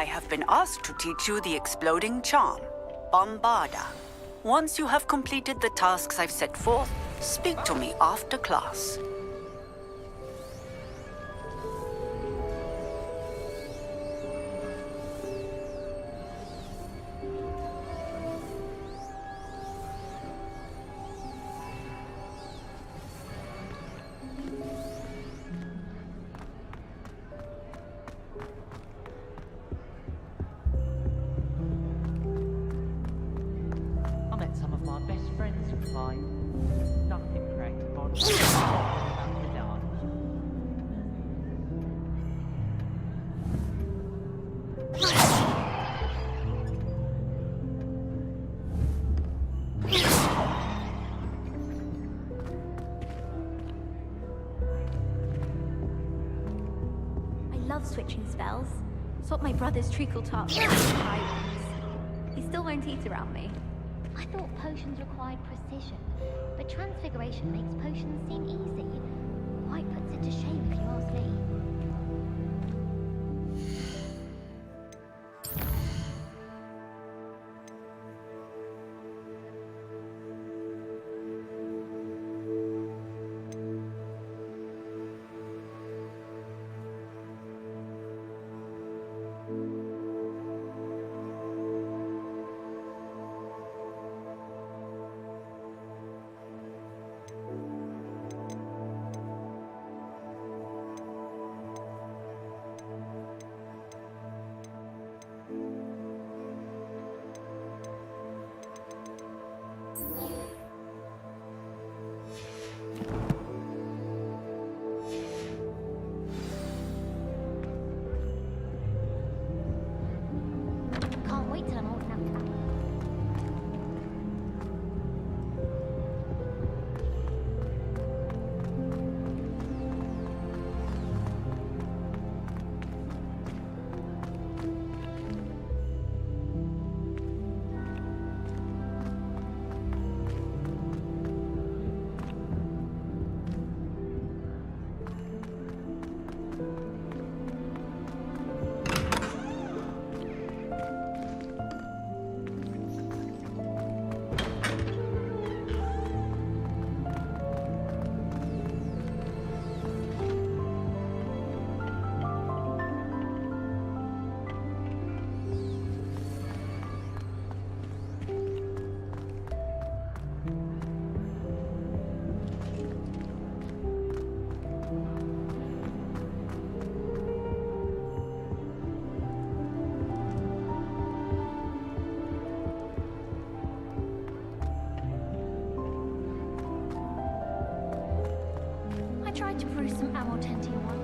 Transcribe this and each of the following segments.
I have been asked to teach you the exploding charm, Bombarda. Once you have completed the tasks I've set forth, speak to me after class. I met some of my best friends in mine. Nothing creative on about to dance. I love switching spells. It's what my brother's treacle taught me. He still won't eat around me. I thought potions required precision, but transfiguration makes potions seem easy. Quite puts it to shame if you ask me. Can't wait till I'm old enough to. I tried to brew some Amortentia one.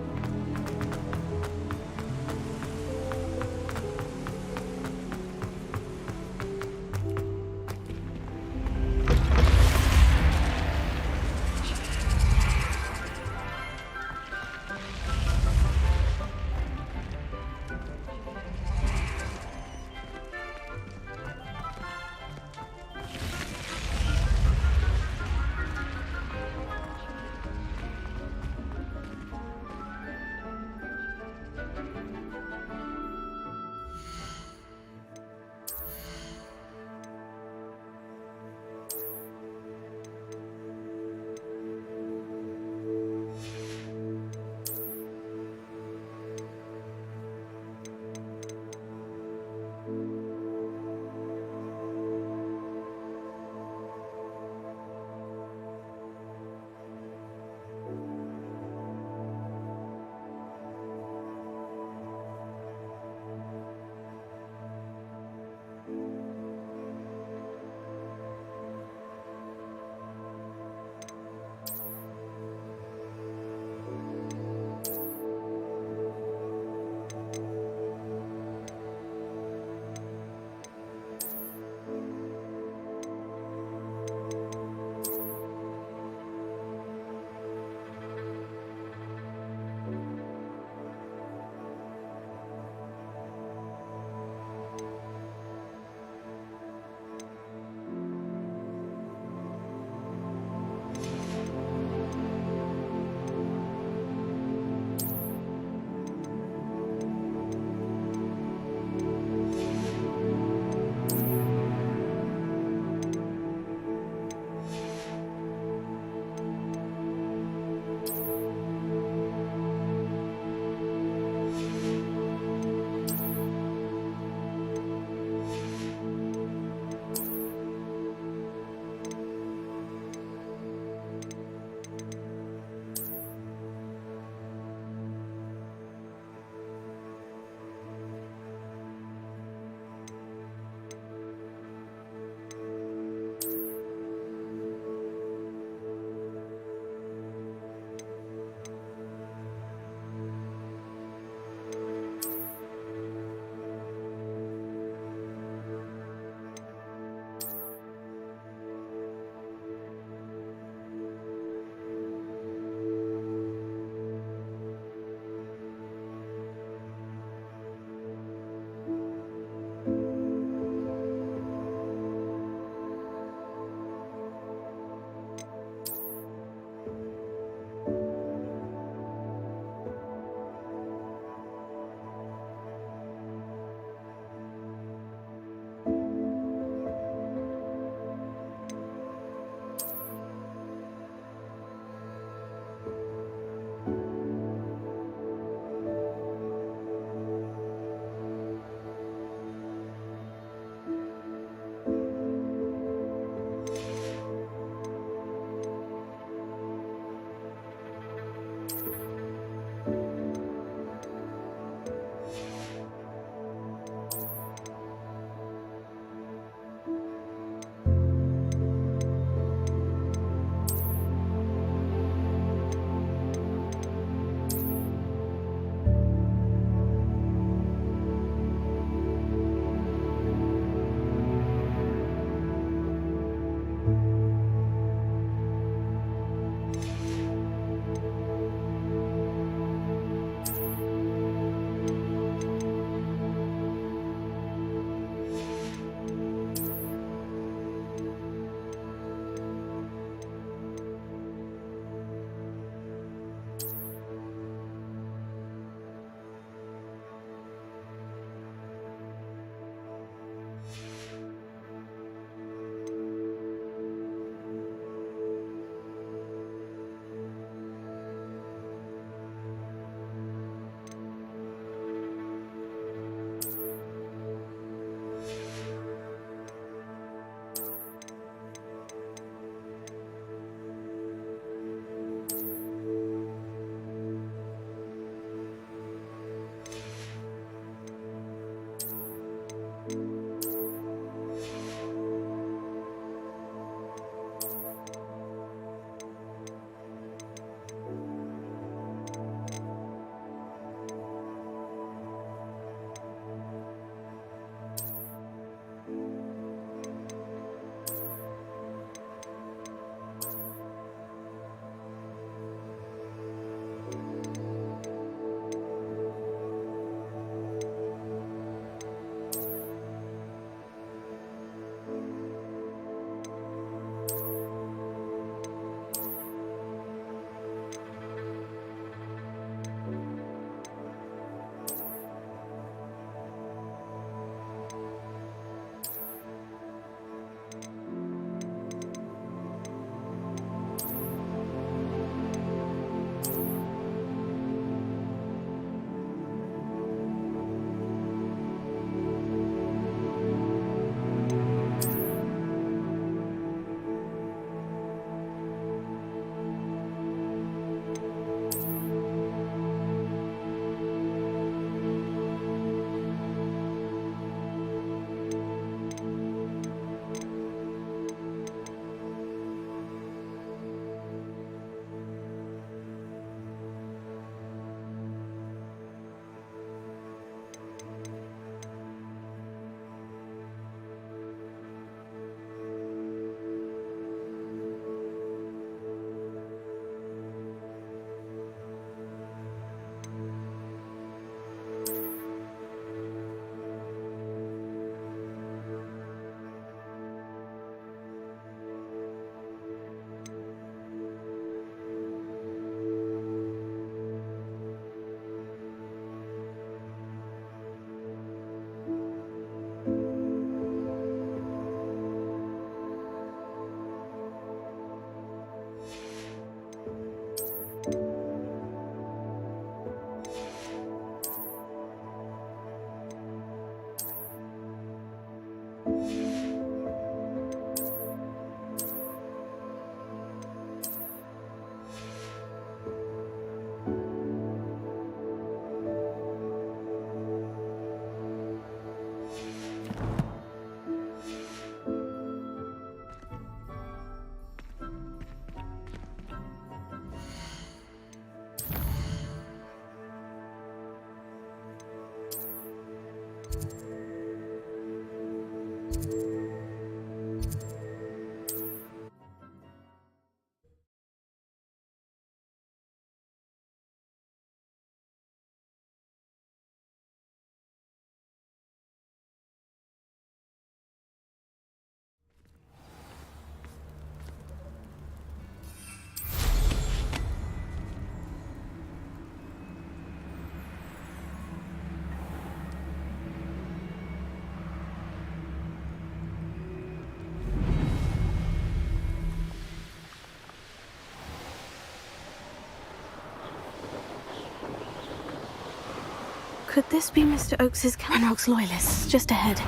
Could this be Mr. Oakes's Calenrock's loyalists just ahead?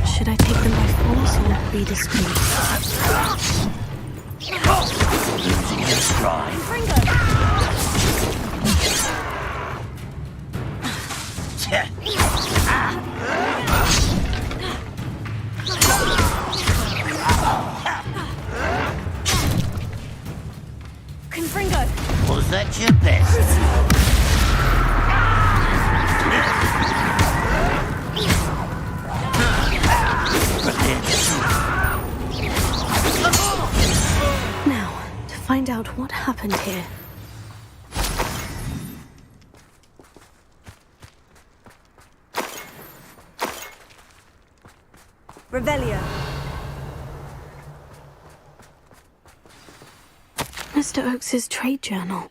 Should I take them by force or be discreet? Losing your stride. Confringo! Was that your best? Now, to find out what happened here. Revelio. Mr. Oakes's trade journal.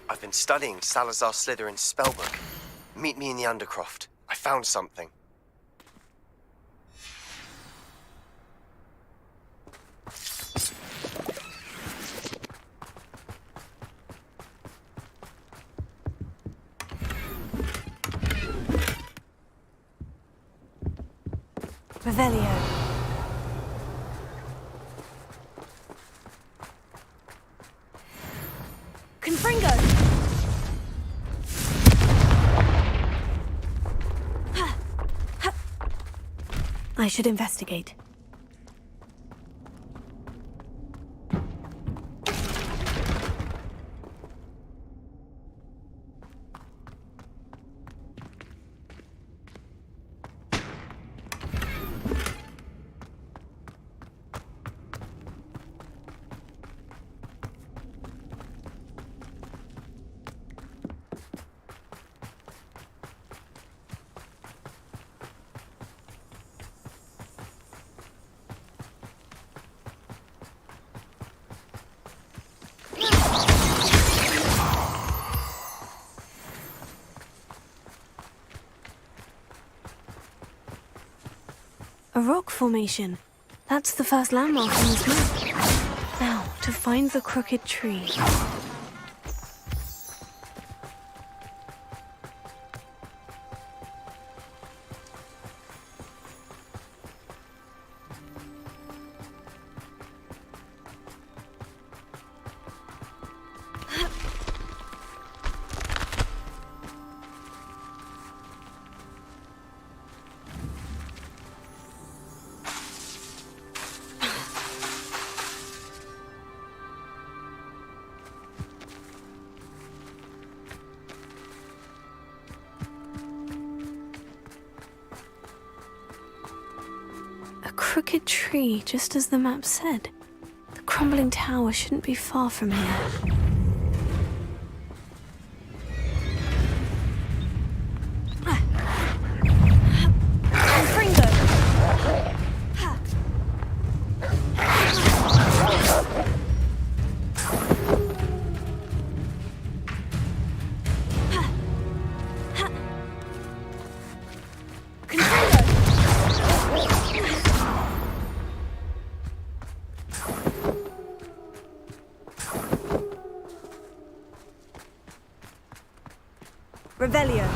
I've been studying Salazar Slytherin's spellbook. Meet me in the Undercroft. I found something. Revelio. Confringo! I should investigate. A rock formation. That's the first landmark on this map. Now, to find the crooked tree. A crooked tree, just as the map said. The crumbling tower shouldn't be far from here. Revelio.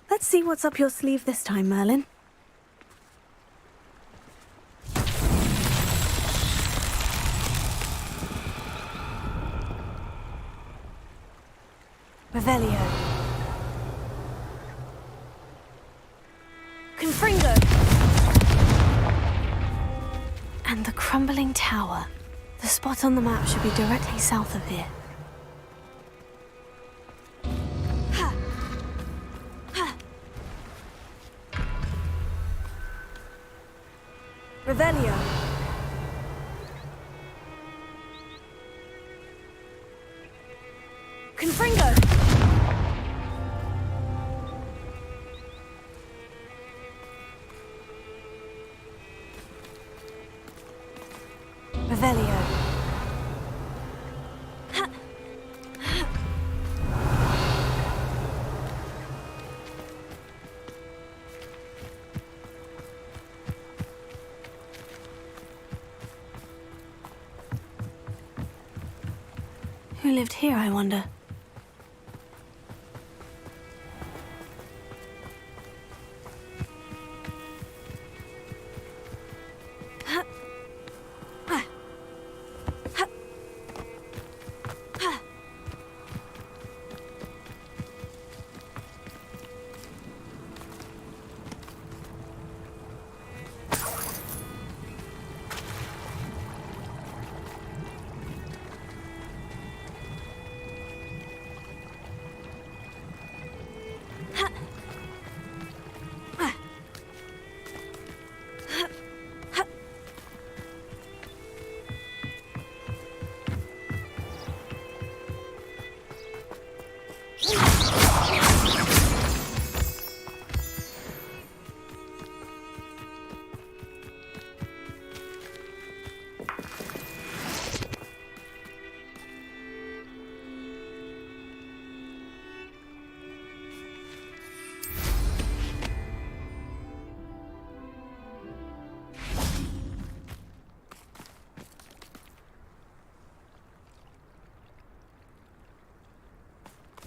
Let's see what's up your sleeve this time, Merlin. Revelio. Confringo. And the crumbling tower. The spot on the map should be directly south of here. Revelio. Confringo. Revelio. Who lived here, I wonder?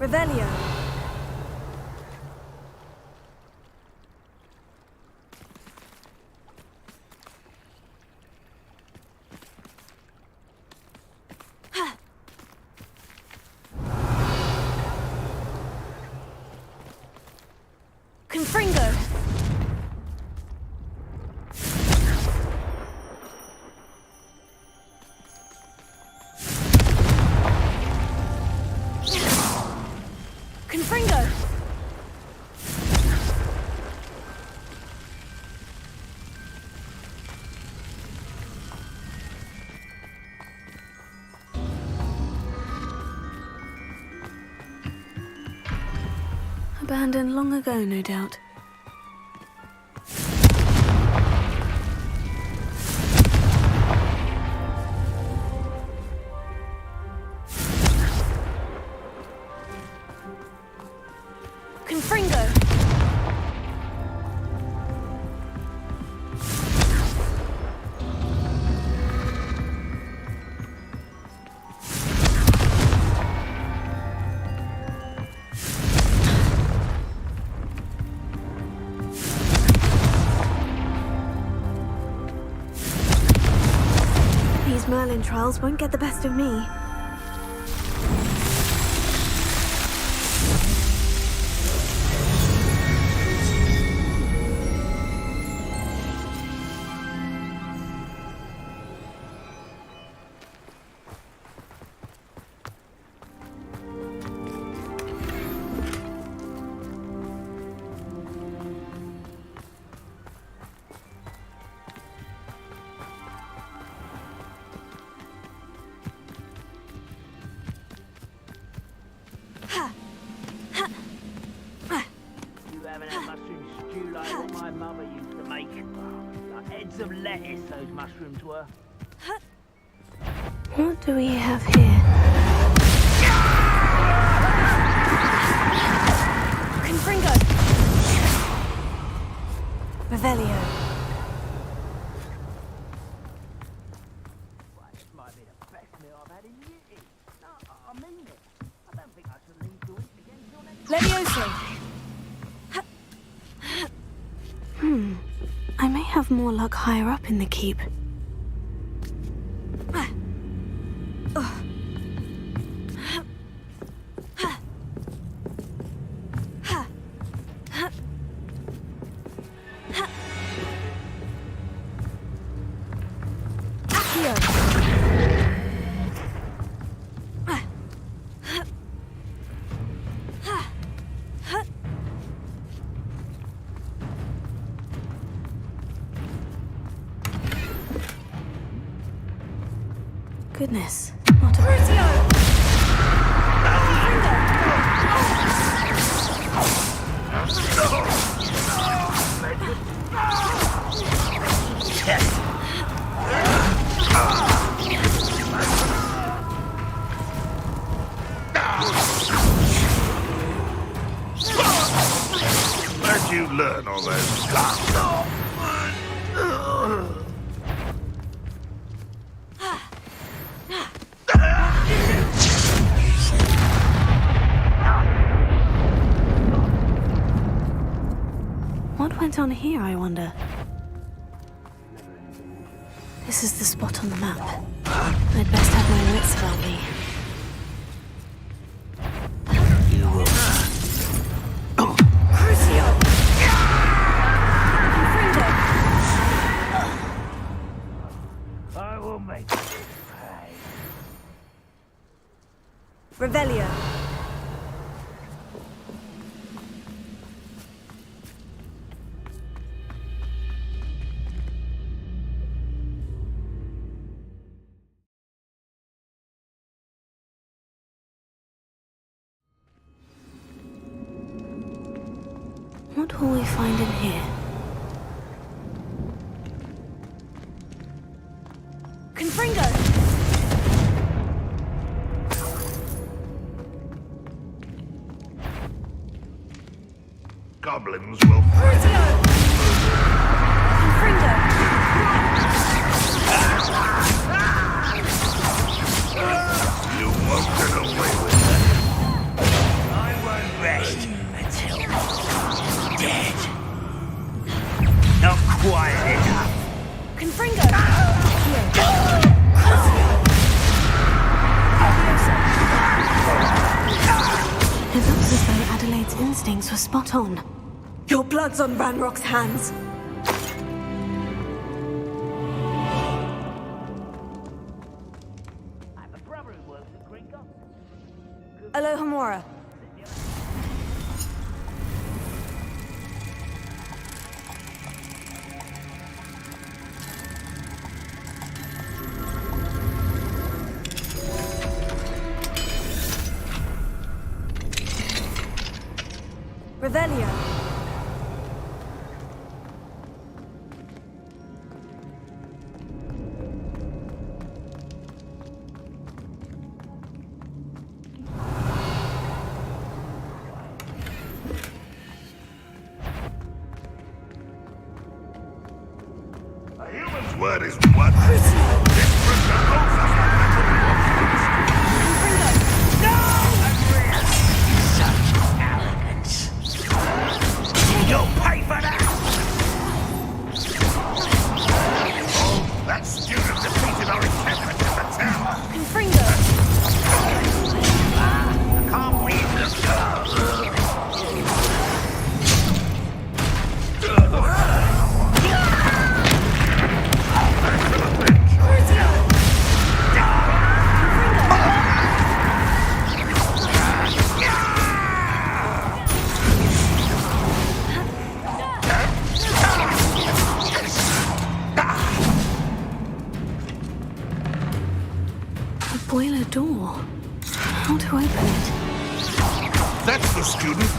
Revelio. Confringo. Confringo. Abandoned long ago, no doubt. Confringo. These Merlin trials won't get the best of me. You haven't had mushroom stew like what my mother used to make. Like heads of lettuce, those mushrooms were. What do we have here? Confringo. Revelio. Well, this might be the best meal I've had in years. No, I mean it. I don't think I should leave to eat again till next Levioso. I may have more luck higher up in the keep. goodness. What a... Where'd you learn all those guns? What went on here, I wonder? This is the spot on the map. I'd best have my wits about me. You will. I will make you pay. Revelio. What will we find in here? Confringo! Goblins will You won't get away with that. I won't rest until you're dead. Not quite enough. It looks as though Adelaide's instincts were spot on. Your blood's on Ranrock's hands. I have a brother who works at Gringotts. Alohomora. Revelio. A human's word is what? This prisoner owes us a You'll pay for that! Oh, that student defeated our encampment in the town! I can't believe this! A boiler door. How to open it? That's the student!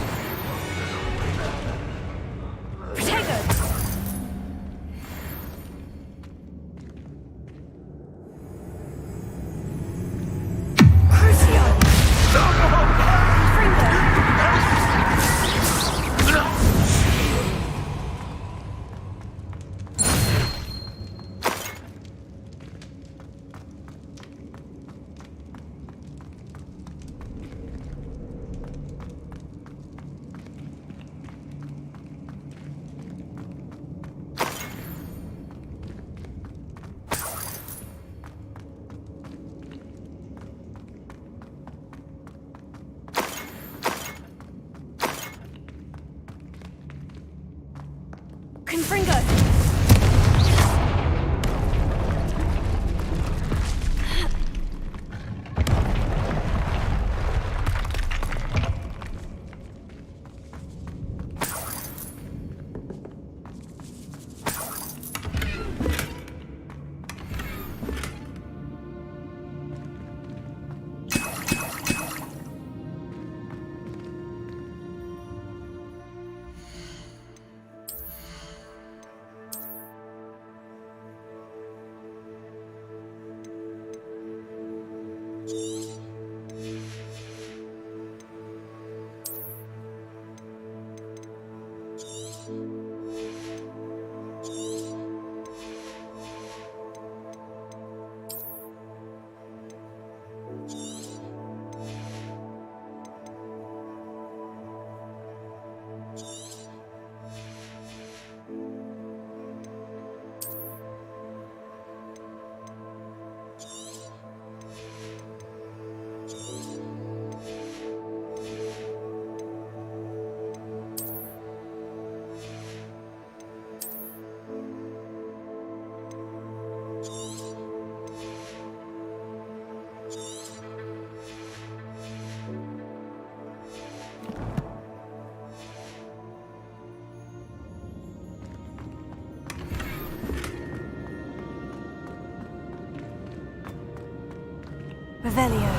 Revelio.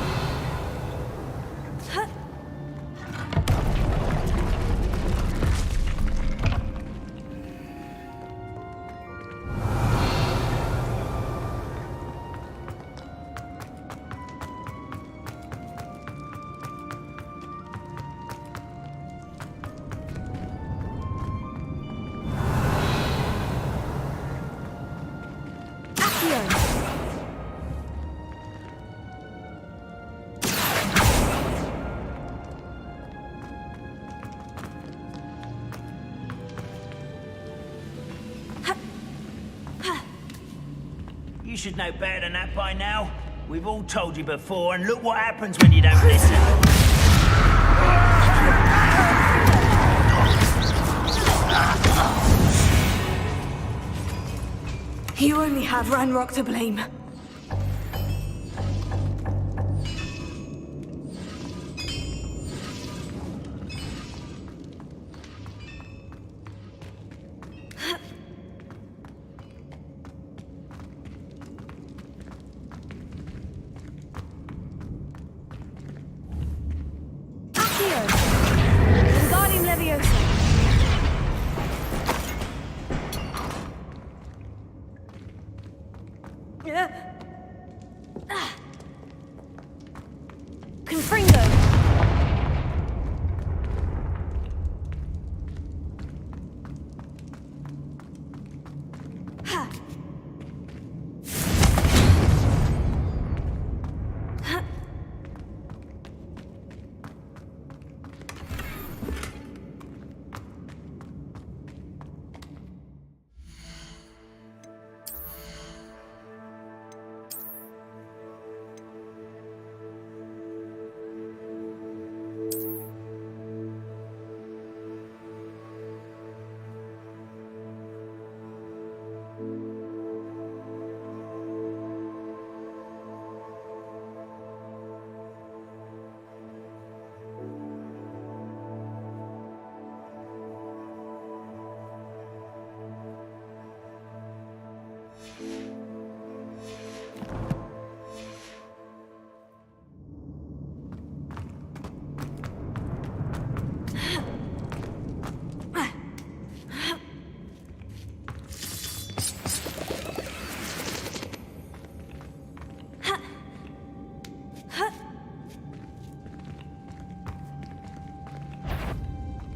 You should know better than that by now. We've all told you before, and look what happens when you don't listen. You only have Ranrock to blame. Wingardium Leviosa. Confringo.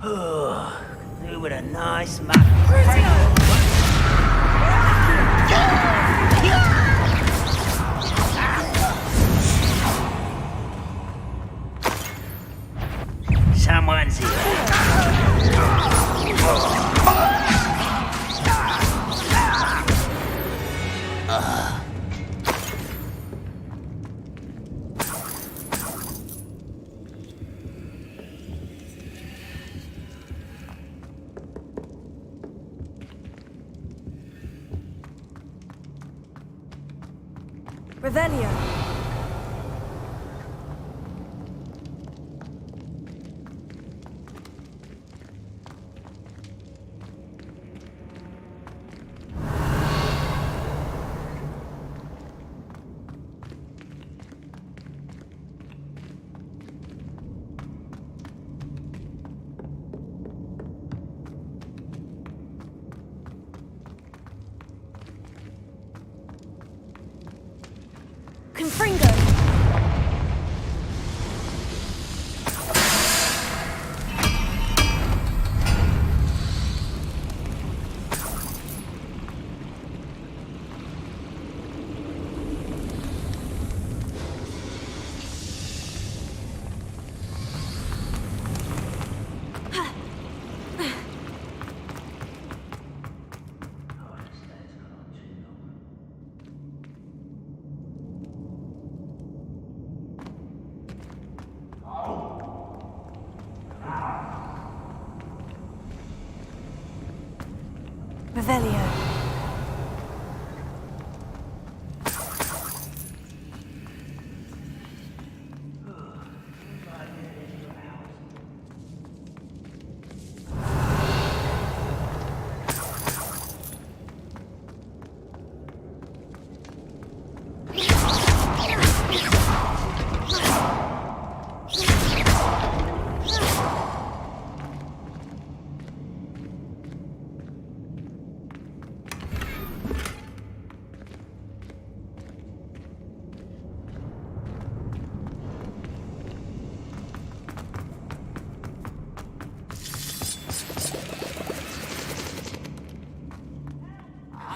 Who with a nice Someone's here. Revelio. Confringo. Revelio.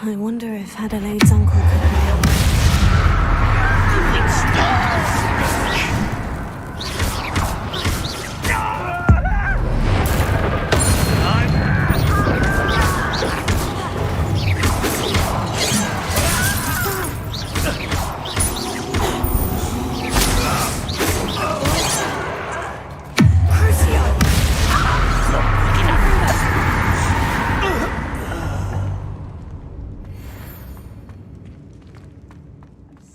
I wonder if Adelaide's uncle could help.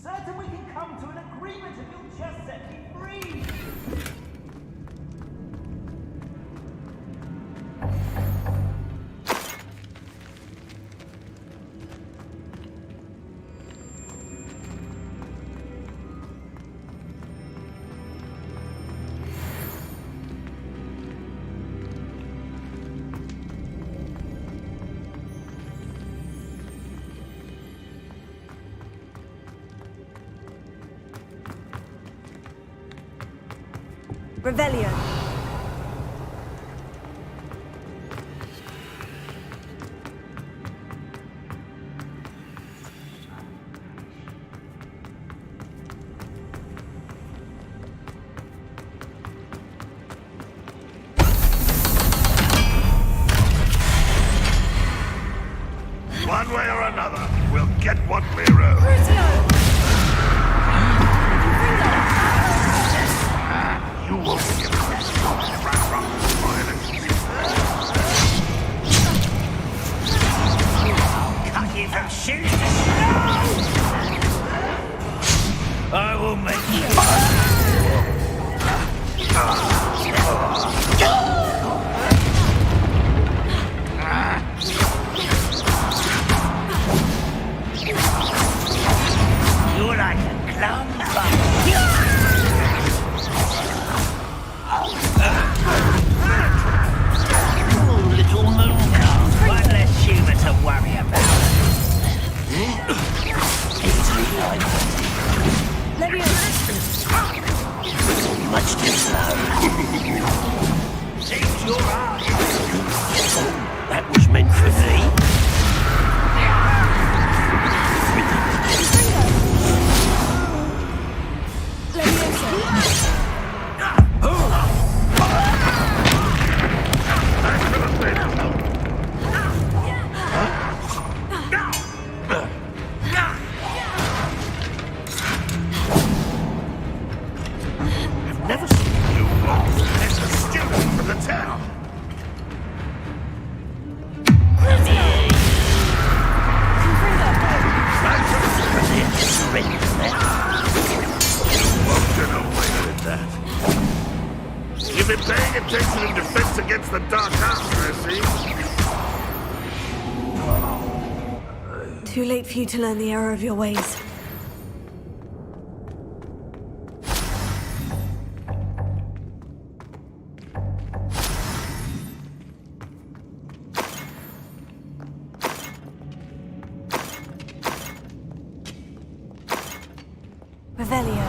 Certain we can come to an agreement if you'll just set me free. Revelio. One way or another, we'll get what we're owed. You won't give us Cut you from shooting. I will make you. You're like a clown. Little moon girl. One less human to worry about. Easily like much too slow. Seems you're right. That was meant for me. Never seen you as a student from the town. Won't get away with that. You've been paying attention in defense against the Dark House, I see. Too late for you to learn the error of your ways. Revelio.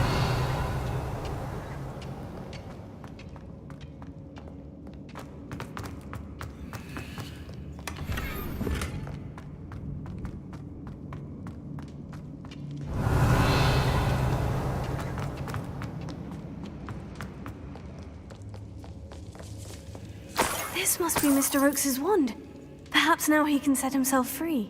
This must be Mr. Oakes's wand. Perhaps now he can set himself free.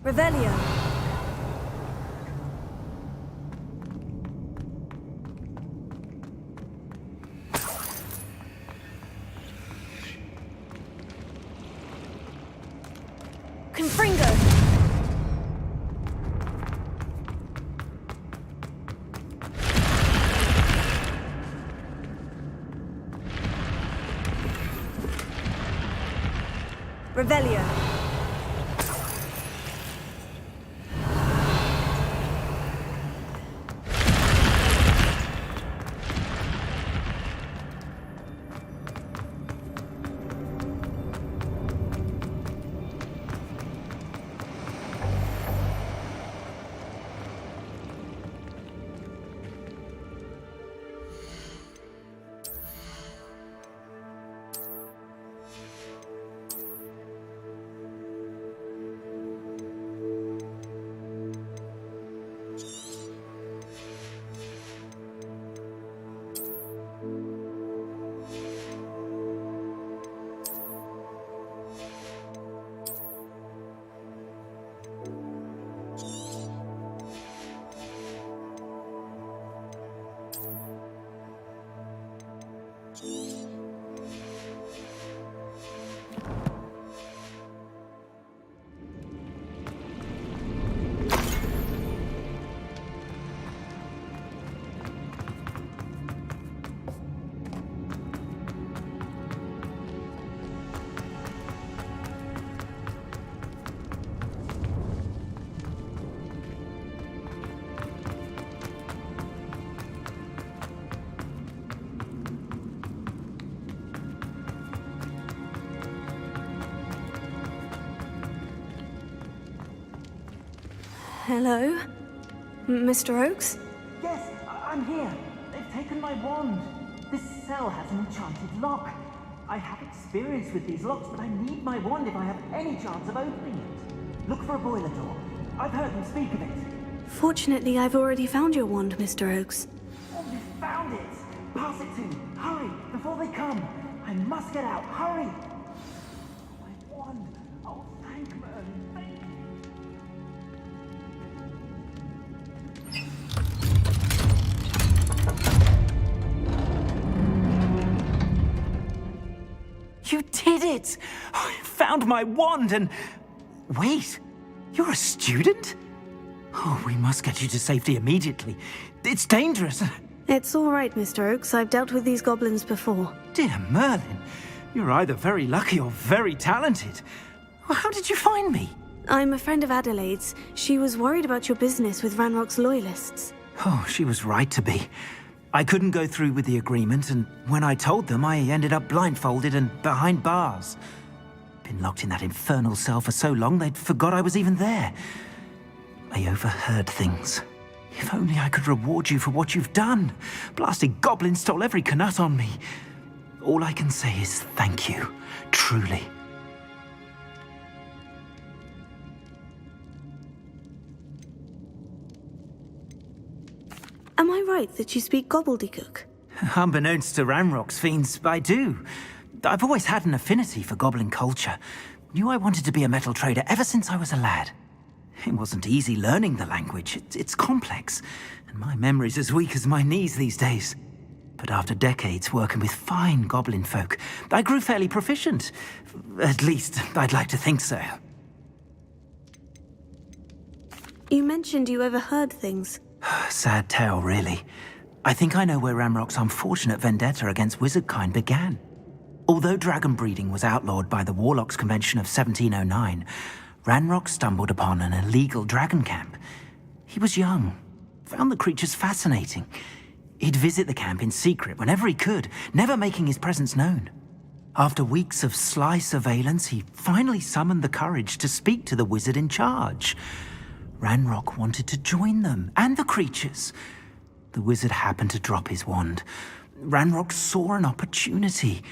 Revelio. Confringo. Revelio. Hello? Mr. Oakes? Yes, I'm here. They've taken my wand. This cell has an enchanted lock. I have experience with these locks, but I need my wand if I have any chance of opening it. Look for a boiler door. I've heard them speak of it. Fortunately, I've already found your wand, Mr. Oakes. Oh, you found it! Pass it to me. Hurry, before they come. I must get out. Hurry! My wand. Oh, thank Merlin. Thank you. You did it! I found my wand and... Wait, you're a student? Oh, we must get you to safety immediately. It's dangerous. It's all right, Mr. Oakes. I've dealt with these goblins before. Dear Merlin, you're either very lucky or very talented. Well, how did you find me? I'm a friend of Adelaide's. She was worried about your business with Ranrock's loyalists. Oh, she was right to be. I couldn't go through with the agreement, and when I told them, I ended up blindfolded and behind bars. Been locked in that infernal cell for so long, they'd forgot I was even there. I overheard things. If only I could reward you for what you've done. Blasted goblins stole every Knut on me. All I can say is thank you, truly. Am I right that you speak gobbledygook? Unbeknownst to Ranrock's fiends, I do. I've always had an affinity for goblin culture. Knew I wanted to be a metal trader ever since I was a lad. It wasn't easy learning the language. It's complex, and my memory's as weak as my knees these days. But after decades working with fine goblin folk, I grew fairly proficient. At least, I'd like to think so. You mentioned you overheard things. Sad tale, really. I think I know where Ranrock's unfortunate vendetta against wizardkind began. Although dragon breeding was outlawed by the Warlocks Convention of 1709, Ranrock stumbled upon an illegal dragon camp. He was young, found the creatures fascinating. He'd visit the camp in secret whenever he could, never making his presence known. After weeks of sly surveillance, he finally summoned the courage to speak to the wizard in charge. Ranrock wanted to join them, and the creatures. The wizard happened to drop his wand. Ranrock saw an opportunity.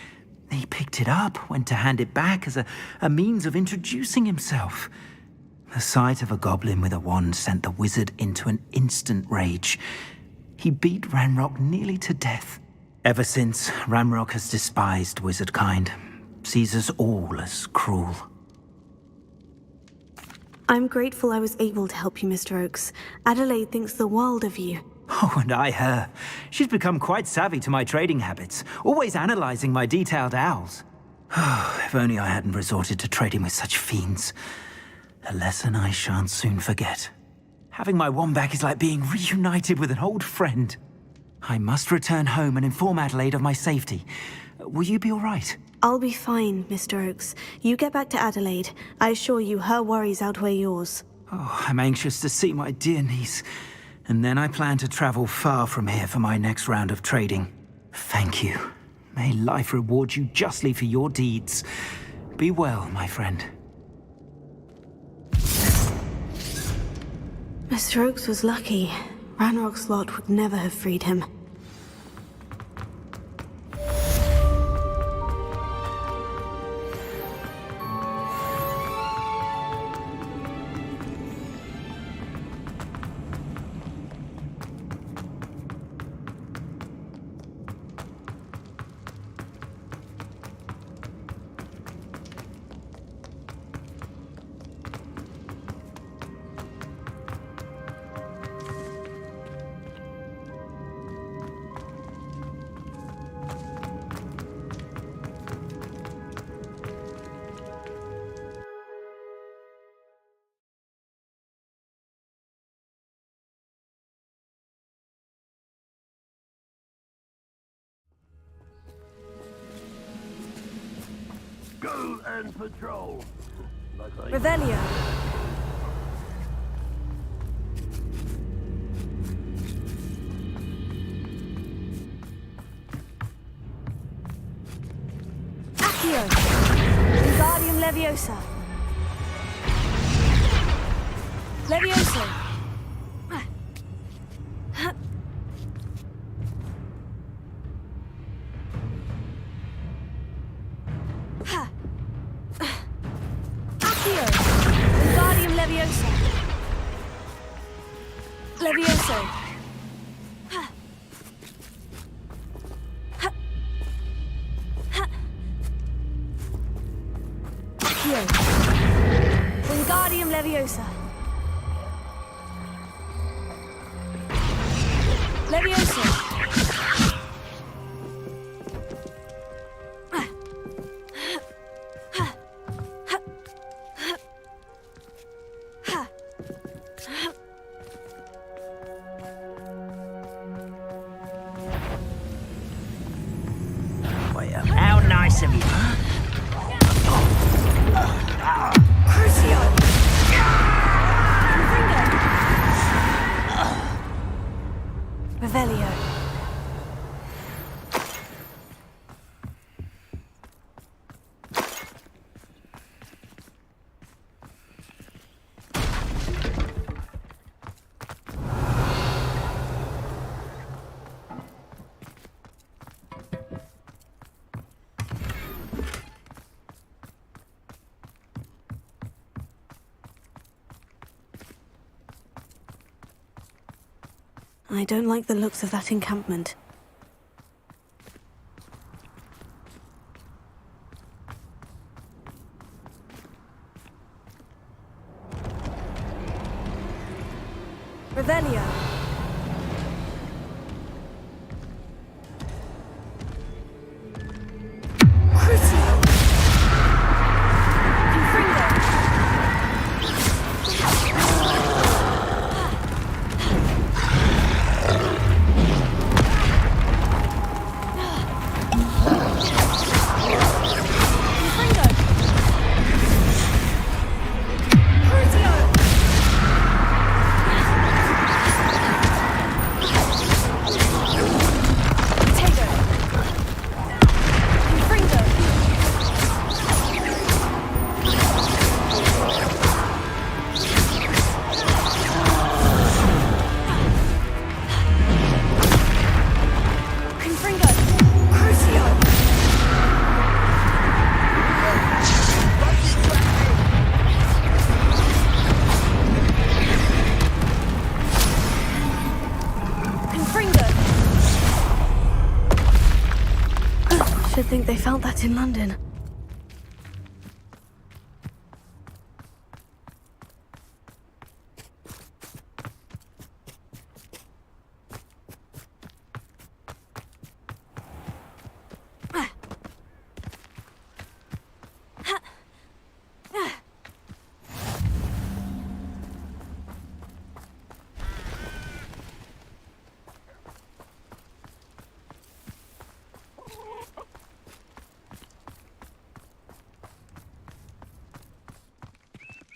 He picked it up, went to hand it back as a means of introducing himself. The sight of a goblin with a wand sent the wizard into an instant rage. He beat Ranrock nearly to death. Ever since, Ranrock has despised wizardkind, sees us all as cruel. I'm grateful I was able to help you, Mr. Oakes. Adelaide thinks the world of you. Oh, and I her. She's become quite savvy to my trading habits, always analyzing my detailed owls. If only I hadn't resorted to trading with such fiends. A lesson I shan't soon forget. Having my wand back is like being reunited with an old friend. I must return home and inform Adelaide of my safety. Will you be all right? I'll be fine, Mr. Oakes. You get back to Adelaide. I assure you her worries outweigh yours. Oh, I'm anxious to see my dear niece. And then I plan to travel far from here for my next round of trading. Thank you. May life reward you justly for your deeds. Be well, my friend. Mr. Oakes was lucky. Ranrock's lot would never have freed him. Go and patrol. Revelio. Accio. Wingardium Leviosa. Levioso. Levioso! Accio! Wingardium Leviosa! Levioso! How nice of you. Crucio! Confringo! Revelio. I don't like the looks of that encampment. Revelio. Crucio. Confringo. Confringo. Crucio. Potato. Confringo. Confringo. Crucio. Confringo. Should think they felt that in London.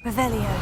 Revelio.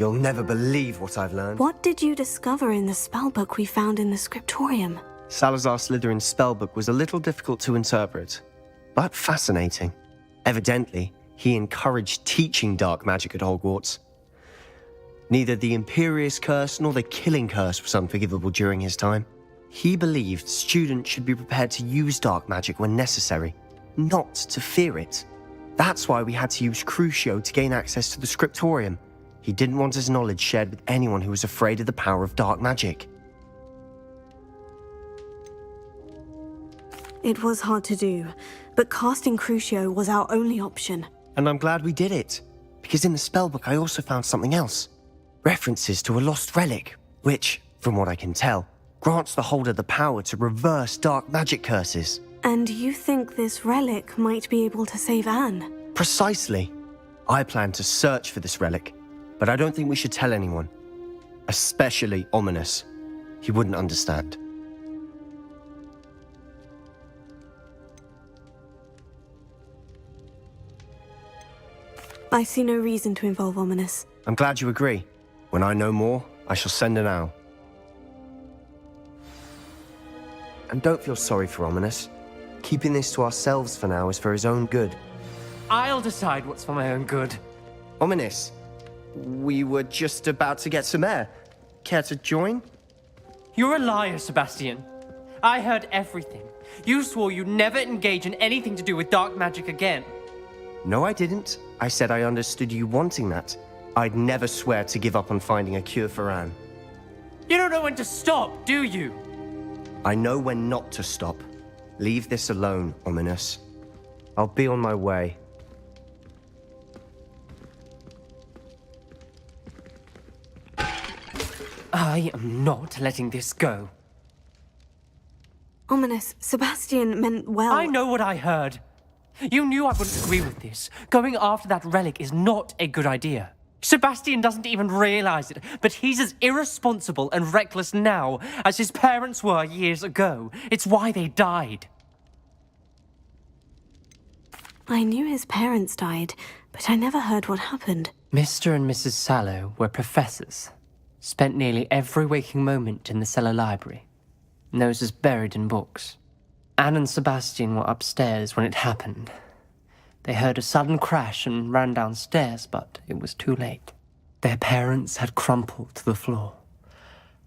You'll never believe what I've learned. What did you discover in the spellbook we found in the scriptorium? Salazar Slytherin's spellbook was a little difficult to interpret, but fascinating. Evidently, he encouraged teaching dark magic at Hogwarts. Neither the Imperious Curse nor the Killing Curse was unforgivable during his time. He believed students should be prepared to use dark magic when necessary, not to fear it. That's why we had to use Crucio to gain access to the scriptorium. He didn't want his knowledge shared with anyone who was afraid of the power of dark magic. It was hard to do, but casting Crucio was our only option. And I'm glad we did it, because in the spellbook I also found something else. References to a lost relic, which, from what I can tell, grants the holder the power to reverse dark magic curses. And you think this relic might be able to save Anne? Precisely. I plan to search for this relic, but I don't think we should tell anyone. Especially Ominis. He wouldn't understand. I see no reason to involve Ominis. I'm glad you agree. When I know more, I shall send an owl. And don't feel sorry for Ominis. Keeping this to ourselves for now is for his own good. I'll decide what's for my own good. Ominis, we were just about to get some air. Care to join? You're a liar, Sebastian. I heard everything. You swore you'd never engage in anything to do with dark magic again. No, I didn't. I said I understood you wanting that. I'd never swear to give up on finding a cure for Anne. You don't know when to stop, do you? I know when not to stop. Leave this alone, Ominis. I'll be on my way. I am not letting this go. Ominis, Sebastian meant well. I know what I heard. You knew I wouldn't agree with this. Going after that relic is not a good idea. Sebastian doesn't even realize it, but he's as irresponsible and reckless now as his parents were years ago. It's why they died. I knew his parents died, but I never heard what happened. Mr. and Mrs. Sallow were professors. Spent nearly every waking moment in the cellar library. Noses buried in books. Anne and Sebastian were upstairs when it happened. They heard a sudden crash and ran downstairs, but it was too late. Their parents had crumpled to the floor.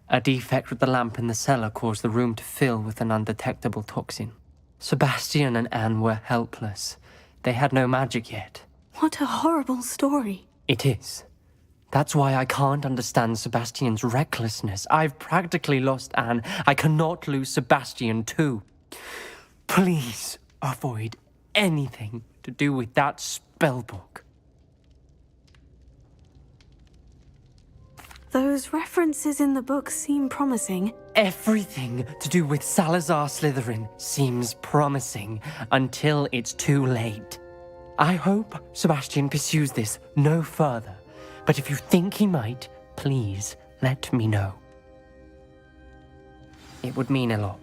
A defect with the lamp in the cellar caused the room to fill with an undetectable toxin. Sebastian and Anne were helpless. They had no magic yet. What a horrible story. It is. That's why I can't understand Sebastian's recklessness. I've practically lost Anne. I cannot lose Sebastian too. Please avoid anything to do with that spellbook. Those references in the book seem promising. Everything to do with Salazar Slytherin seems promising until it's too late. I hope Sebastian pursues this no further, but if you think he might, please let me know. It would mean a lot.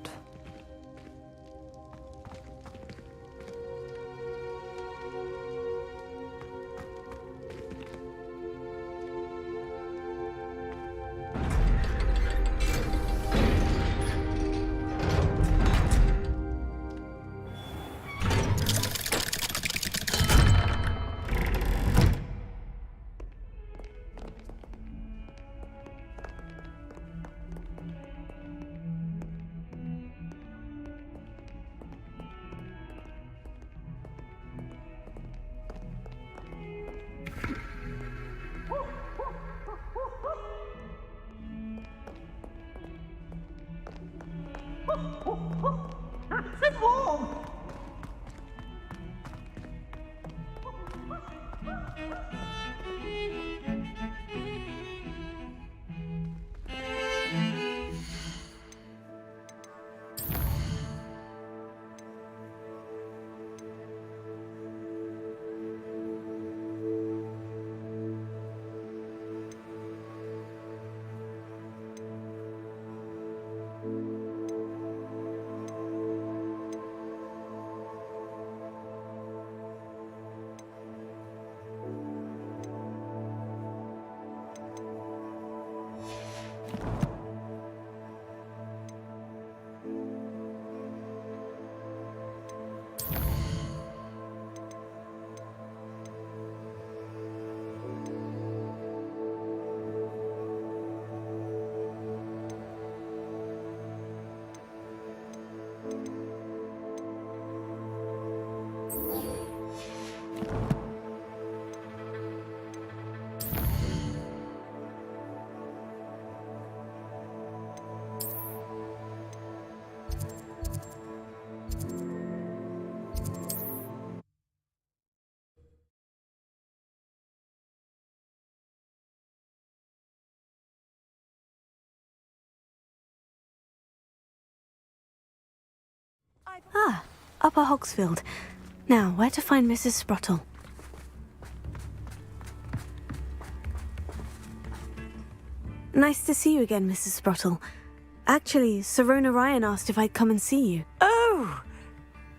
Ah, Upper Hogsfield. Now, where to find Mrs. Sprottle? Nice to see you again, Mrs. Sprottle. Actually, Sirona Ryan asked if I'd come and see you. Oh,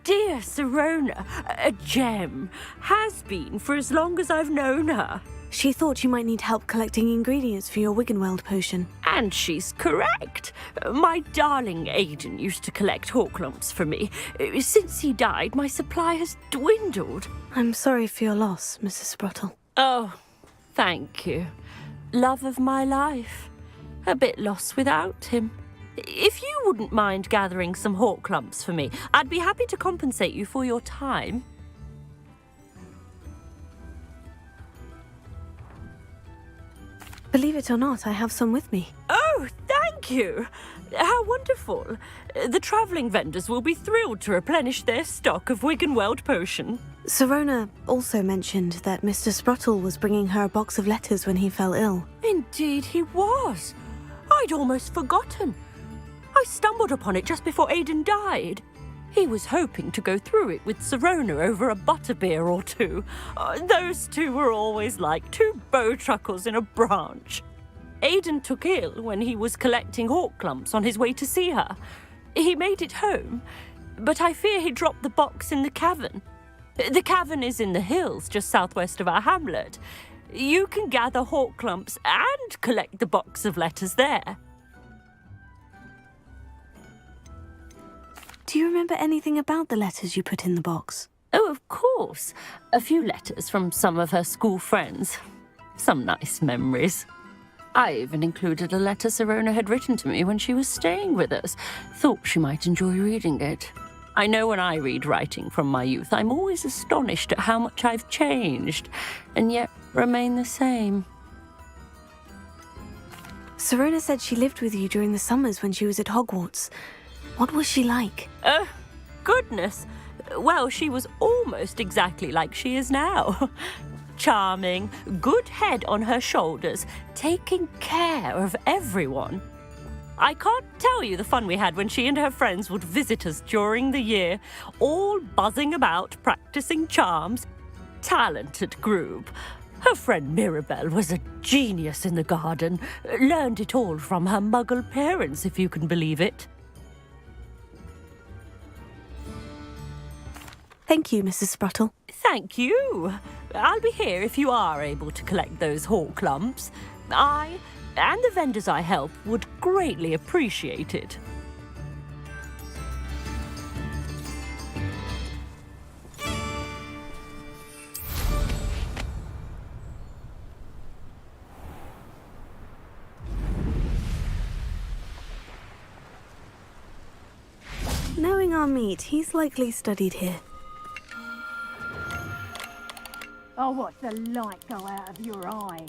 dear Sirona, a gem. Has been for as long as I've known her. She thought you might need help collecting ingredients for your Wiggenweld potion. And she's correct. My darling Aidan used to collect hawk lumps for me. Since he died, my supply has dwindled. I'm sorry for your loss, Mrs. Sprottle. Oh, thank you. Love of my life. A bit lost without him. If you wouldn't mind gathering some hawk lumps for me, I'd be happy to compensate you for your time. Believe it or not, I have some with me. Oh, thank you. How wonderful. The travelling vendors will be thrilled to replenish their stock of Wiggenweld potion. Sirona also mentioned that Mr. Sprottle was bringing her a box of letters when he fell ill. Indeed he was. I'd almost forgotten. I stumbled upon it just before Aidan died. He was hoping to go through it with Sirona over a butterbeer or two. Those two were always like two bowtruckles in a branch. Aidan took ill when he was collecting hawk lumps on his way to see her. He made it home, but I fear he dropped the box in the cavern. The cavern is in the hills just southwest of our hamlet. You can gather hawk lumps and collect the box of letters there. Do you remember anything about the letters you put in the box? Oh, of course. A few letters from some of her school friends. Some nice memories. I even included a letter Sirona had written to me when she was staying with us. Thought she might enjoy reading it. I know when I read writing from my youth, I'm always astonished at how much I've changed, and yet remain the same. Sirona said she lived with you during the summers when she was at Hogwarts. What was she like? Oh, goodness. Well, she was almost exactly like she is now. Charming, good head on her shoulders, taking care of everyone. I can't tell you the fun we had when she and her friends would visit us during the year, all buzzing about, practicing charms. Talented group. Her friend Mirabelle was a genius in the garden. Learned it all from her muggle parents, if you can believe it. Thank you, Mrs. Sprottle. Thank you. I'll be here if you are able to collect those hawk lumps. I and the vendors I help would greatly appreciate it. Knowing our meat, he's likely studied here. Oh, watch the light go out of your eyes.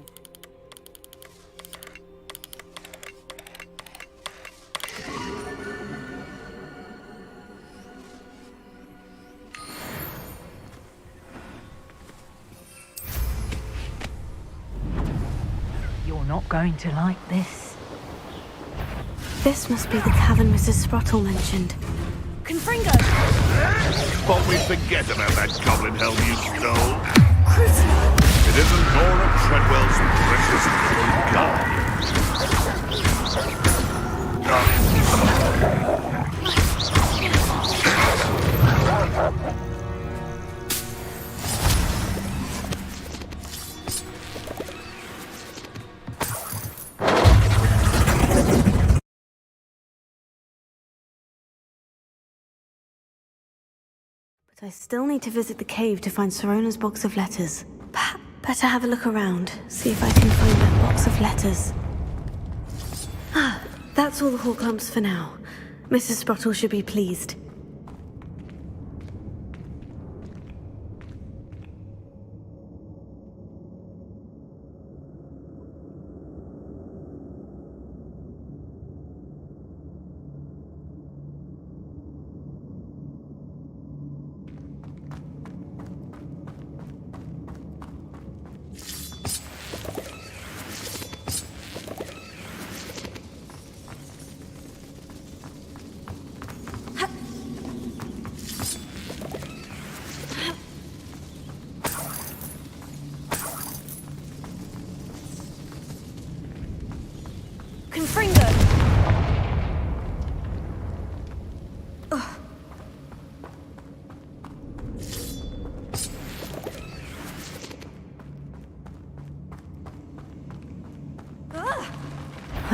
You're not going to like this. This must be the cavern Mrs. Sprottle mentioned. Confringo! But we forget about that goblin helm you stole. Crucio! It isn't Nora Treadwell's precious little gun. But I still need to visit the cave to find Sirona's box of letters. Better have a look around, see if I can find that box of letters. Ah, that's all the hawk lumps for now. Mrs. Sprottle should be pleased.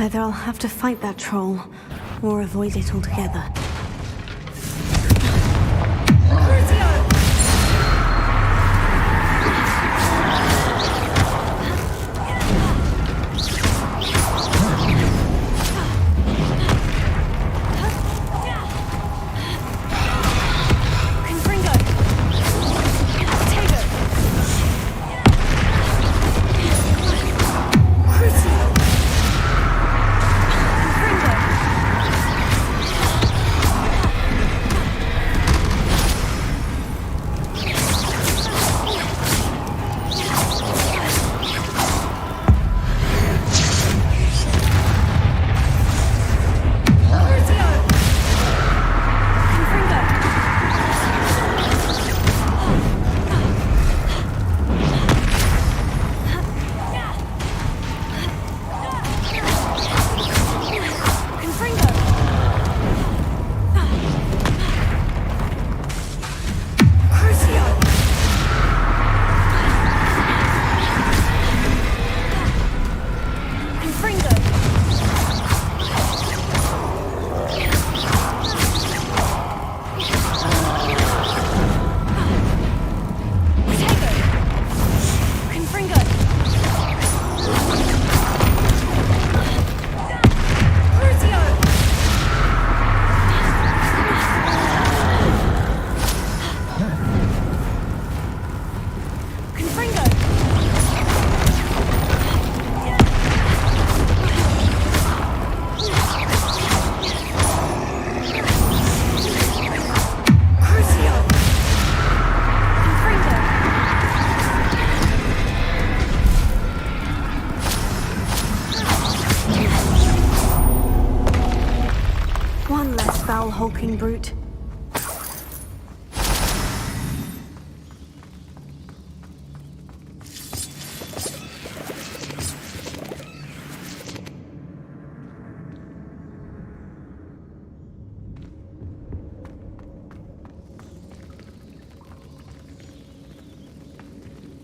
Either I'll have to fight that troll, or avoid it altogether. Hulking brute.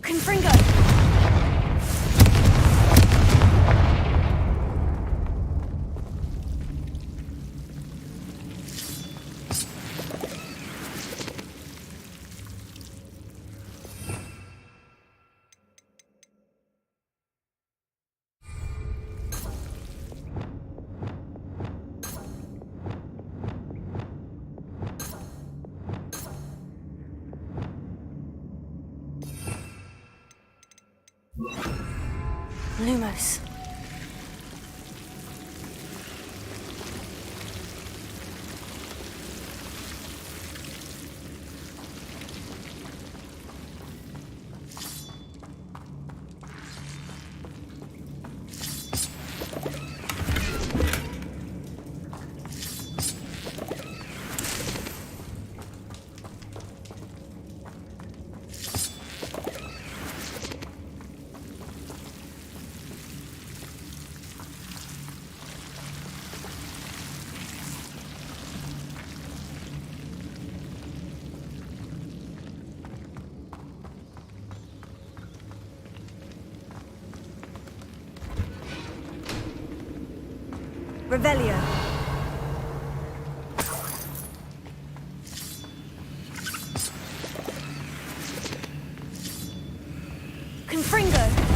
Confringo! Lumos. Revelio. Confringo.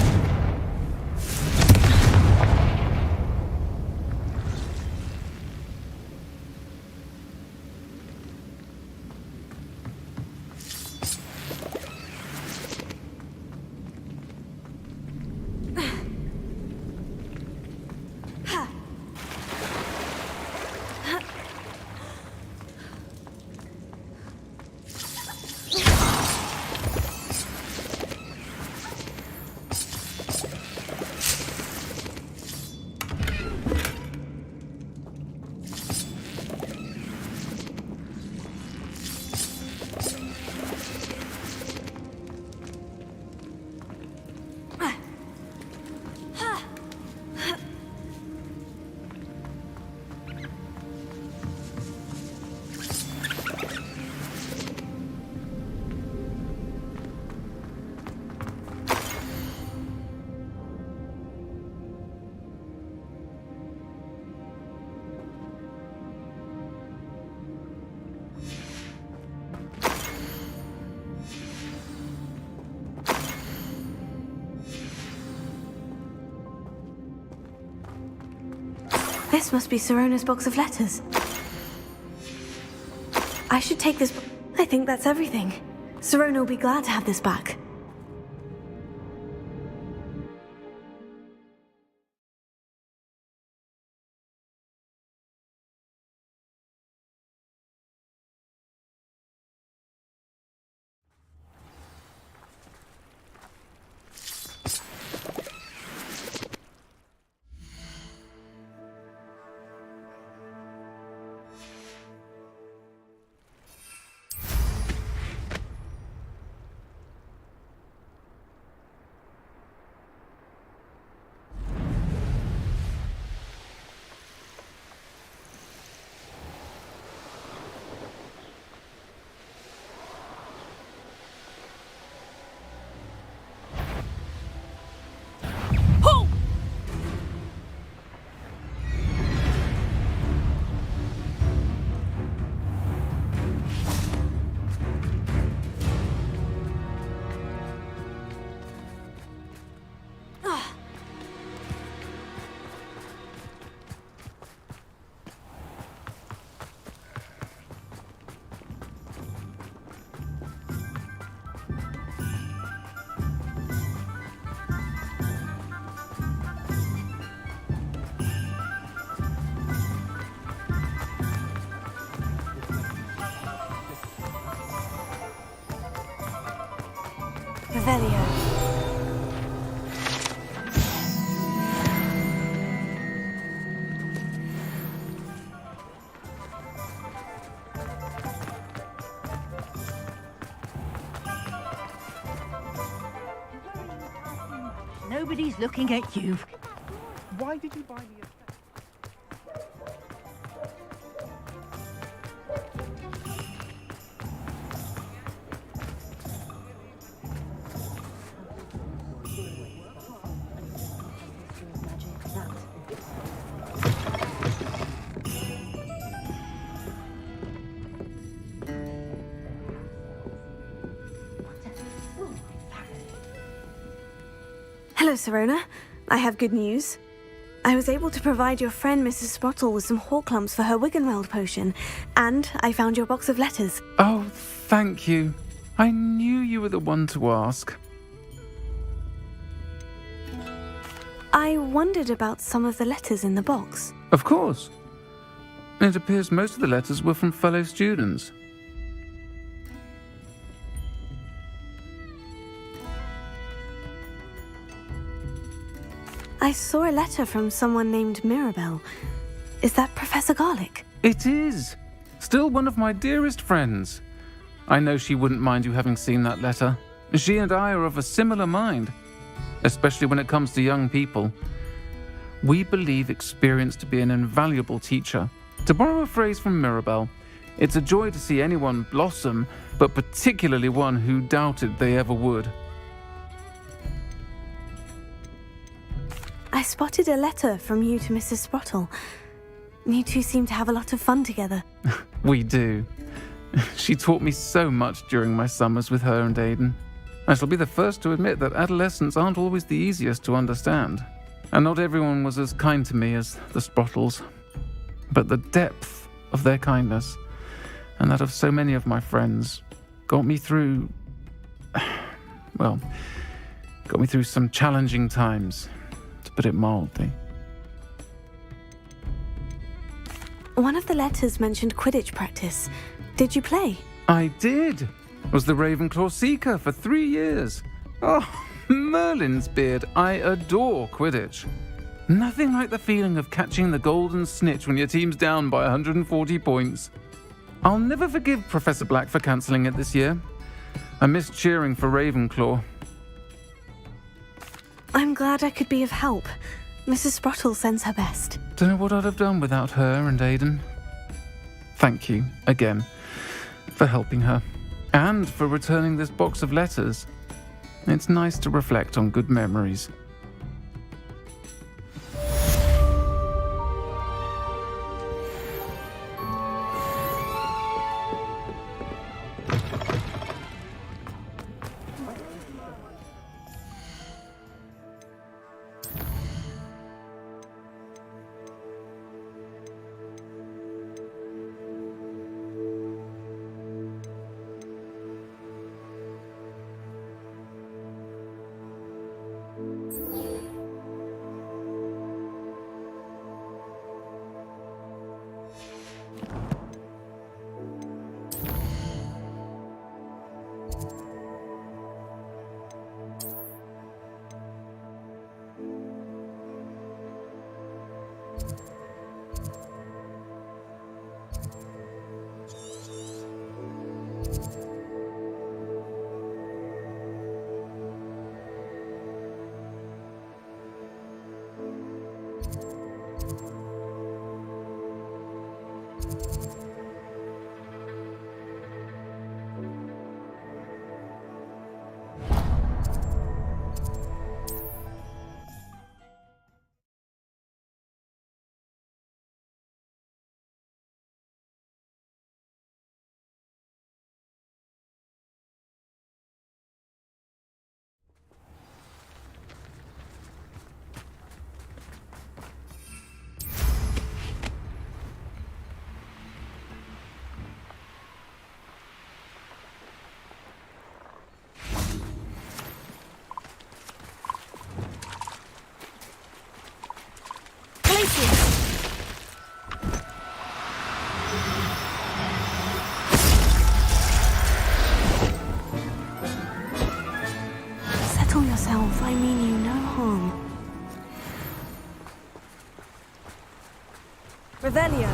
This must be Sirona's box of letters. I should take this. I think that's everything. Sirona will be glad to have this back. Revelio. Nobody's looking at you. Why did you buy me a... Hello, Sirona. I have good news. I was able to provide your friend Mrs. Sprottle with some Horklumps for her Wiggenweld potion, and I found your box of letters. Oh, thank you. I knew you were the one to ask. I wondered about some of the letters in the box. Of course. It appears most of the letters were from fellow students. I saw a letter from someone named Mirabelle. Is that Professor Garlick? It is. Still one of my dearest friends. I know she wouldn't mind you having seen that letter. She and I are of a similar mind, especially when it comes to young people. We believe experience to be an invaluable teacher. To borrow a phrase from Mirabelle, it's a joy to see anyone blossom, but particularly one who doubted they ever would. I spotted a letter from you to Mrs. Sprottle. You two seem to have a lot of fun together. We do. She taught me so much during my summers with her and Aidan. I shall be the first to admit that adolescents aren't always the easiest to understand. And not everyone was as kind to me as the Sprottles. But the depth of their kindness, and that of so many of my friends, got me through... well, got me through some challenging times, to put it mildly. One of the letters mentioned Quidditch practice. Did you play? I did. Was the Ravenclaw Seeker for 3 years. Oh, Merlin's beard. I adore Quidditch. Nothing like the feeling of catching the golden snitch when your team's down by 140 points. I'll never forgive Professor Black for cancelling it this year. I missed cheering for Ravenclaw. I'm glad I could be of help. Mrs. Sprottle sends her best. Don't know what I'd have done without her and Aidan. Thank you, again, for helping her. And for returning this box of letters. It's nice to reflect on good memories. Revelio.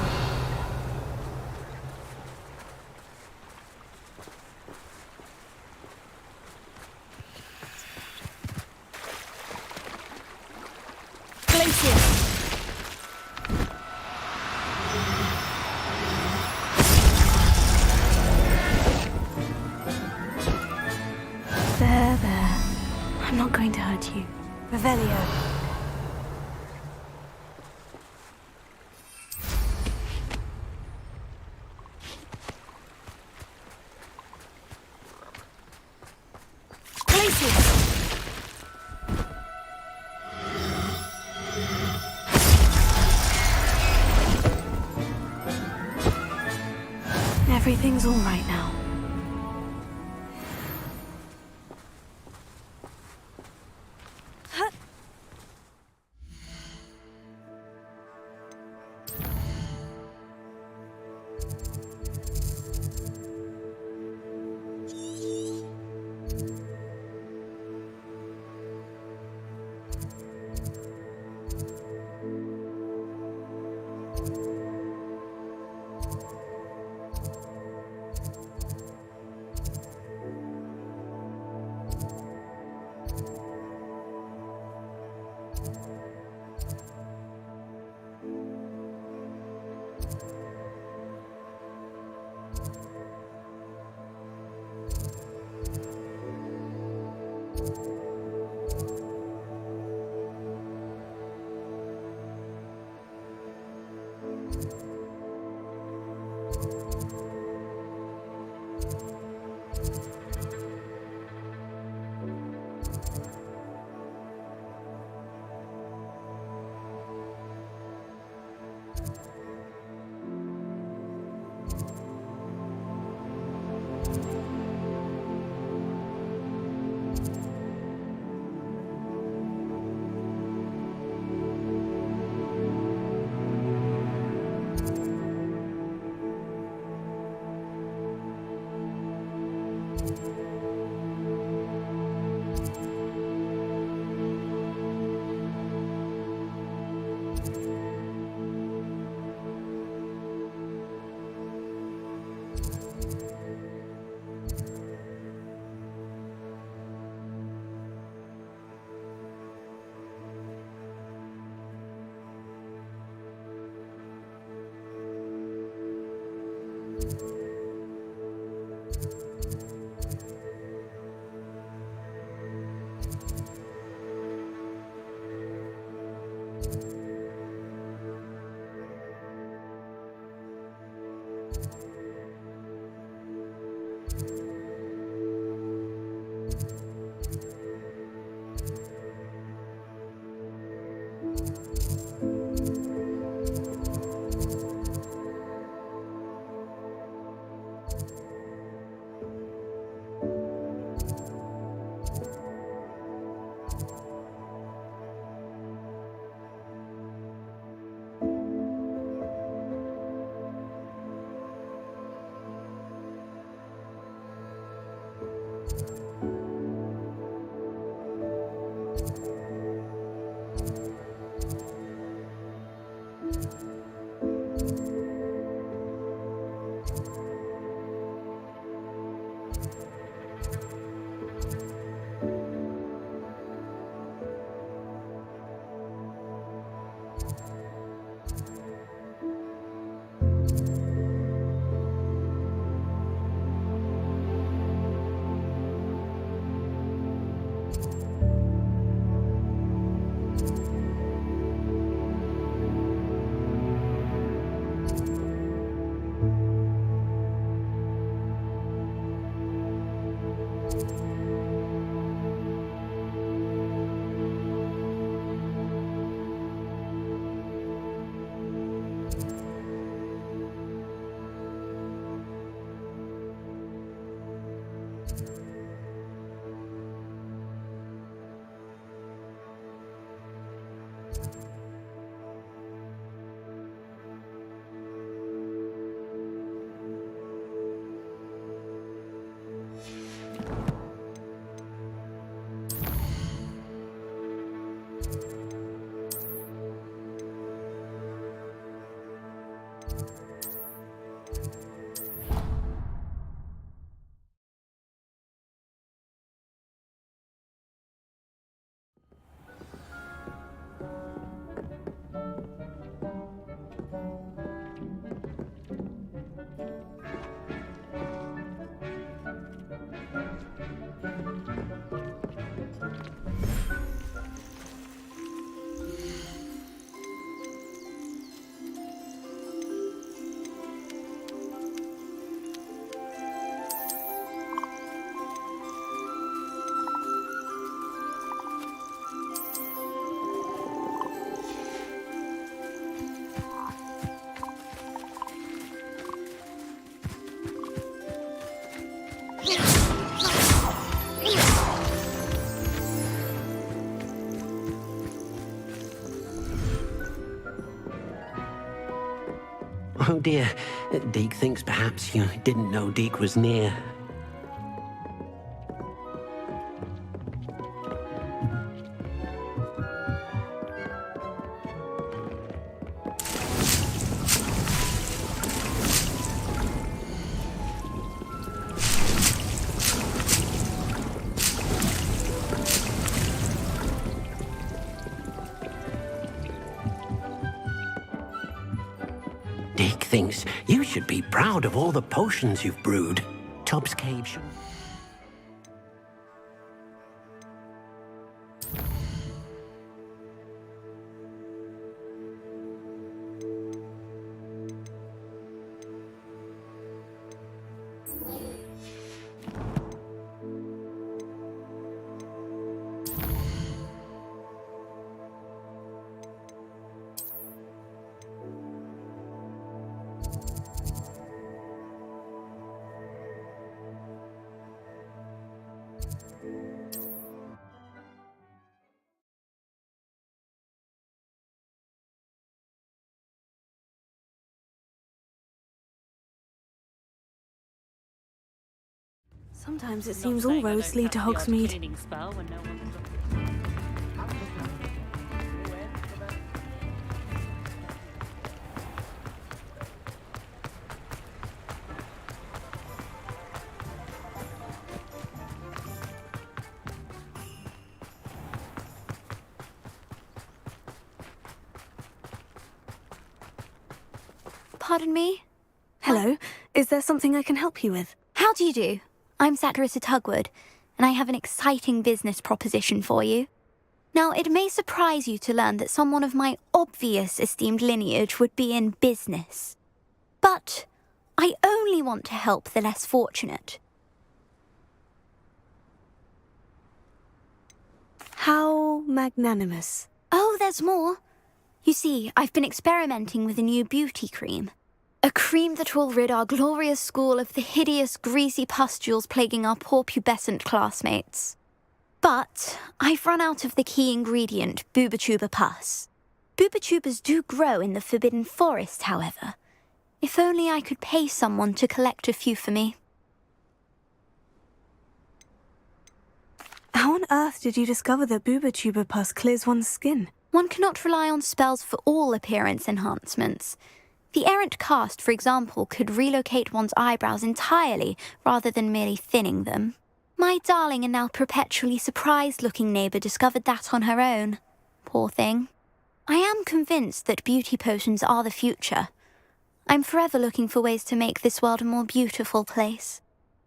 Glacius. There. I'm not going to hurt you. Revelio. Everything's all right now. dear. Deke thinks perhaps you didn't know Deke was near. Deke thinks you should be proud of all the potions you've brewed. Tubbs Cave should... Sometimes it seems all roads lead to Hogsmeade. Pardon me? Hello, is there something I can help you with? How do you do? I'm Satirissa Tugwood, and I have an exciting business proposition for you. Now, it may surprise you to learn that someone of my obvious esteemed lineage would be in business. But I only want to help the less fortunate. How magnanimous. Oh, there's more. You see, I've been experimenting with a new beauty cream. A cream that will rid our glorious school of the hideous, greasy pustules plaguing our poor pubescent classmates. But I've run out of the key ingredient, Boobotuber pus. Boobotubers do grow in the Forbidden Forest, however. If only I could pay someone to collect a few for me. How on earth did you discover that Boobotuber pus clears one's skin? One cannot rely on spells for all appearance enhancements. The errant cast, for example, could relocate one's eyebrows entirely rather than merely thinning them. My darling and now perpetually surprised-looking neighbour discovered that on her own. Poor thing. I am convinced that beauty potions are the future. I'm forever looking for ways to make this world a more beautiful place.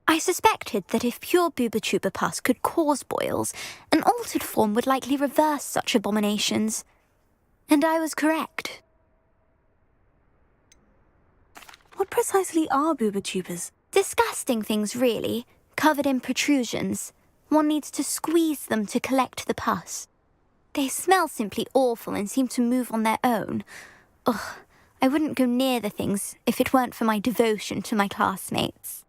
I suspected that if pure Boobotuber pus could cause boils, an altered form would likely reverse such abominations. And I was correct. What precisely are Boobotubers? Disgusting things, really, covered in protrusions. One needs to squeeze them to collect the pus. They smell simply awful and seem to move on their own. Ugh, I wouldn't go near the things if it weren't for my devotion to my classmates.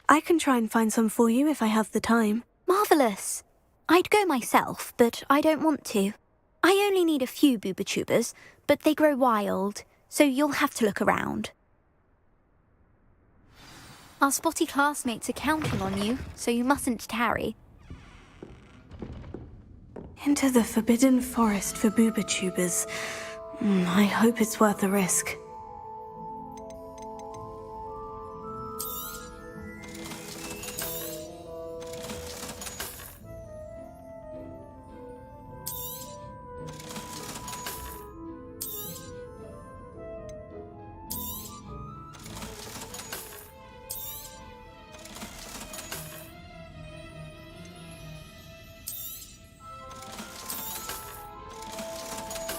I can try and find some for you if I have the time. Marvellous. I'd go myself, but I don't want to. I only need a few Boobotubers, but they grow wild, so you'll have to look around. Our spotty classmates are counting on you, so you mustn't tarry. Into the Forbidden Forest for Boobotubers. I hope it's worth the risk.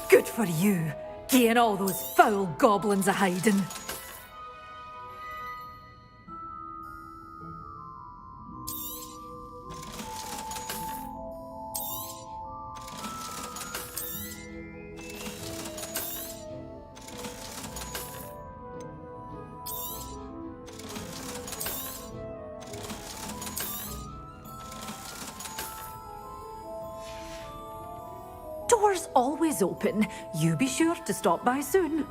Good for you, getting all those foul goblins a hiding. Doors always open. You be sure to stop by soon.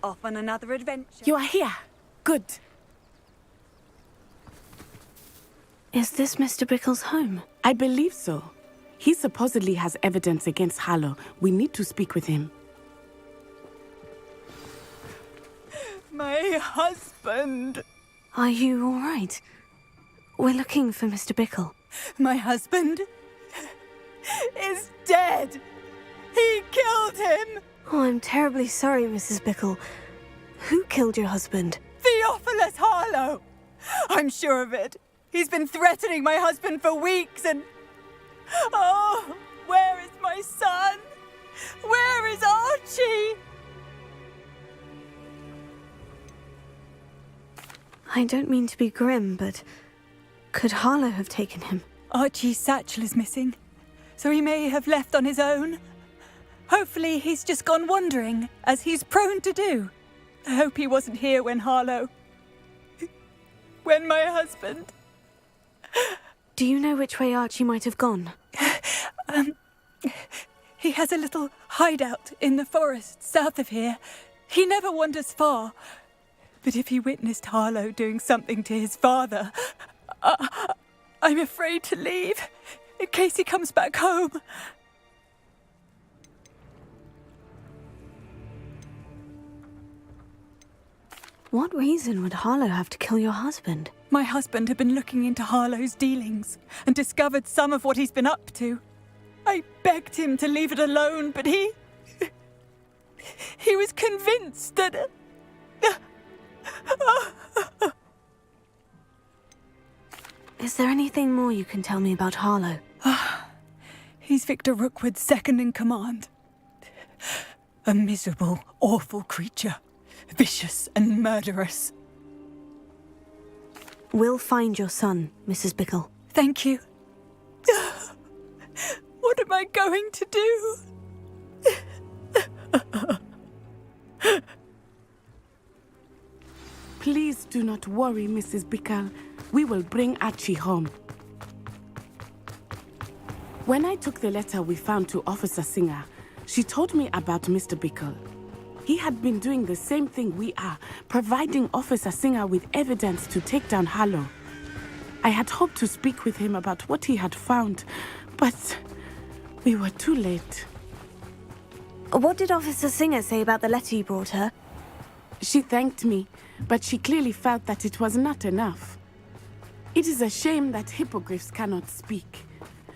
off on another adventure. You are here. Good. Is this Mr. Bickle's home? I believe so. He supposedly has evidence against Harlow. We need to speak with him. My husband. Are you all right? We're looking for Mr. Bickle. My husband is dead. He killed him. Oh, I'm terribly sorry, Mrs. Bickle. Who killed your husband? Theophilus Harlow. I'm sure of it. He's been threatening my husband for weeks and... Oh, where is my son? Where is Archie? I don't mean to be grim, but could Harlow have taken him? Archie's satchel is missing, so he may have left on his own. Hopefully he's just gone wandering, as he's prone to do. I hope he wasn't here when when my husband... Do you know which way Archie might have gone? He has a little hideout in the forest south of here. He never wanders far. But if he witnessed Harlow doing something to his father, I'm afraid to leave, in case he comes back home. What reason would Harlow have to kill your husband? My husband had been looking into Harlow's dealings and discovered some of what he's been up to. I begged him to leave it alone, but he was convinced that... Is there anything more you can tell me about Harlow? He's Victor Rookwood's second in command. A miserable, awful creature. Vicious and murderous. We'll find your son, Mrs. Bickle. Thank you. What am I going to do? Please do not worry, Mrs. Bickle. We will bring Archie home. When I took the letter we found to Officer Singer, she told me about Mr. Bickle. He had been doing the same thing we are, providing Officer Singer with evidence to take down Harlow. I had hoped to speak with him about what he had found, but we were too late. What did Officer Singer say about the letter you brought her? She thanked me, but she clearly felt that it was not enough. It is a shame that hippogriffs cannot speak.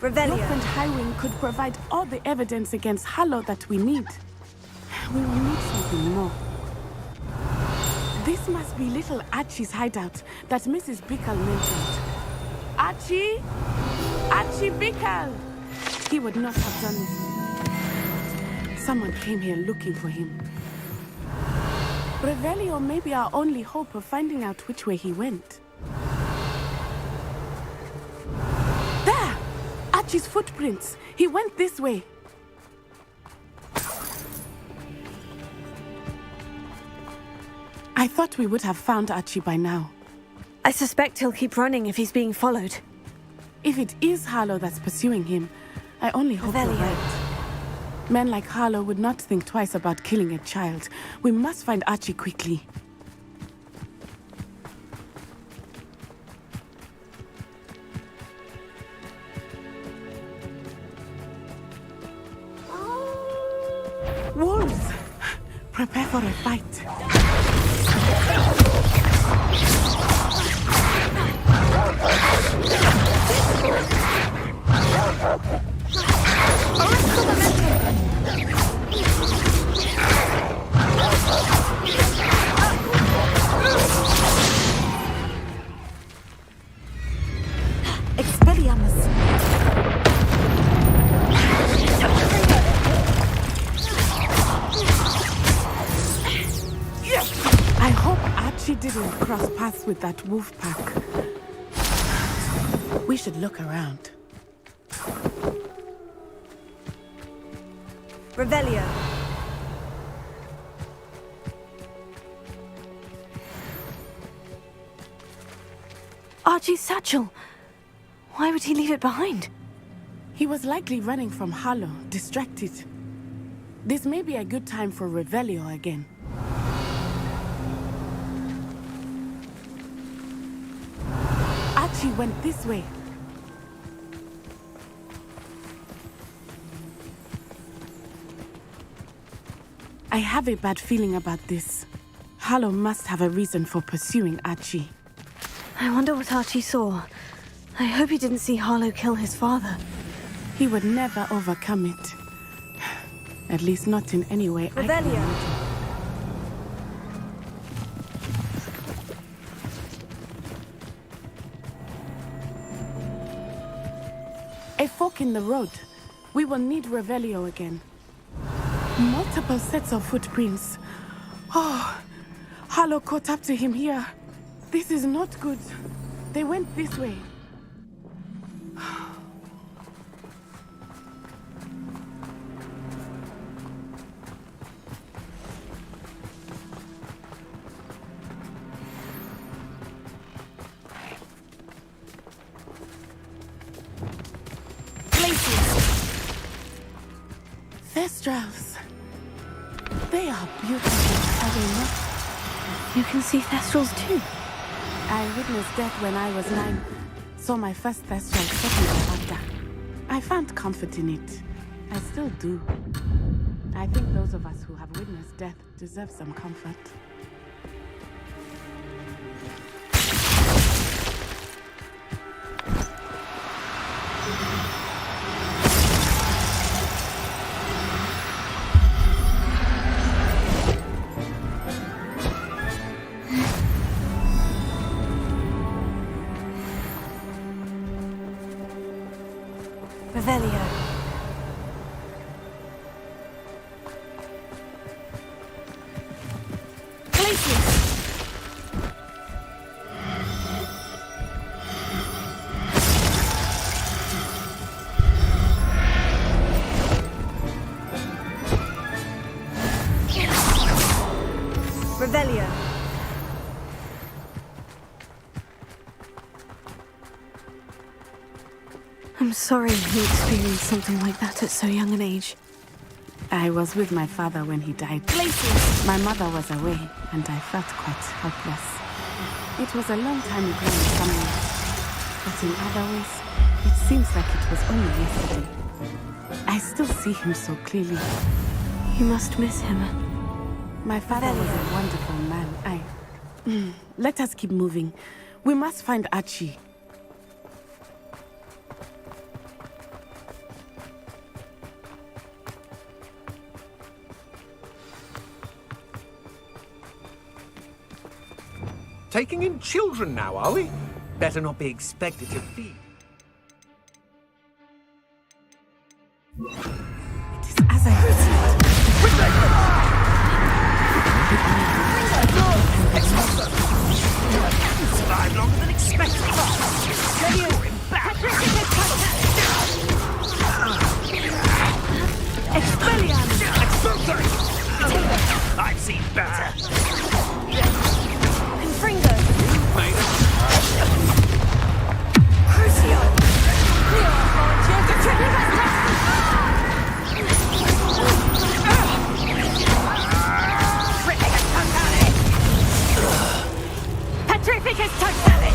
Revelio. Lock and Highwing could provide all the evidence against Harlow that we need. We will need something more. This must be little Archie's hideout that Mrs. Bickle mentioned. Archie? Archie Bickle! He would not have done this. Someone came here looking for him. Revelio may be our only hope of finding out which way he went. There! Archie's footprints. He went this way. I thought we would have found Archie by now. I suspect he'll keep running if he's being followed. If it is Harlow that's pursuing him, I only hope you're right. Men like Harlow would not think twice about killing a child. We must find Archie quickly. Wolves! Prepare for a fight. Expelliarmus! I hope Archie didn't cross paths with that wolf pack. We should look around. Revelio. Archie's satchel. Why would he leave it behind? He was likely running from Harlow, distracted. This may be a good time for Revelio again. Archie went this way. I have a bad feeling about this. Harlow must have a reason for pursuing Archie. I wonder what Archie saw. I hope he didn't see Harlow kill his father. He would never overcome it. At least not in any way I can imagine. A fork in the road. We will need Revelio again. Multiple sets of footprints. Oh, Harlow caught up to him here. This is not good. They went this way. Thestrals. They are beautiful, are they not? You can see Thestrals too. I witnessed death when I was 9. Saw my first Thestral second after. I found comfort in it. I still do. I think those of us who have witnessed death deserve some comfort. Revelio. Revelio. I'm sorry you experienced something like that at so young an age. I was with my father when he died. My mother was away, and I felt quite helpless. It was a long time ago in some ways, but in other ways, it seems like it was only yesterday. I still see him so clearly. You must miss him. My father was a wonderful man. Let us keep moving. We must find Archie. Taking in children now, are we? Better not be expected to feed. It is as I Survived longer than expected. Expelliarmus! I've seen better. Confringo! Crucio! Petrificus Totality!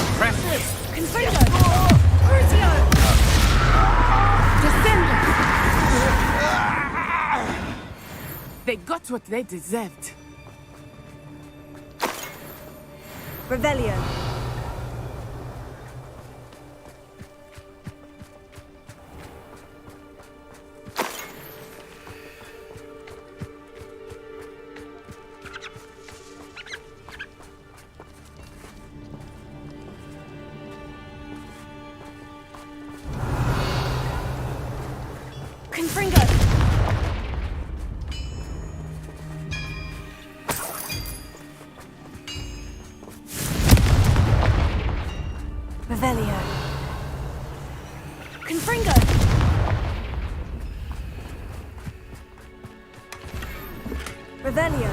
Impressive! Confringo! Crucio! Descend! They got what they deserved. Revelio. Confringo! Revelio. Confringo! Revelio.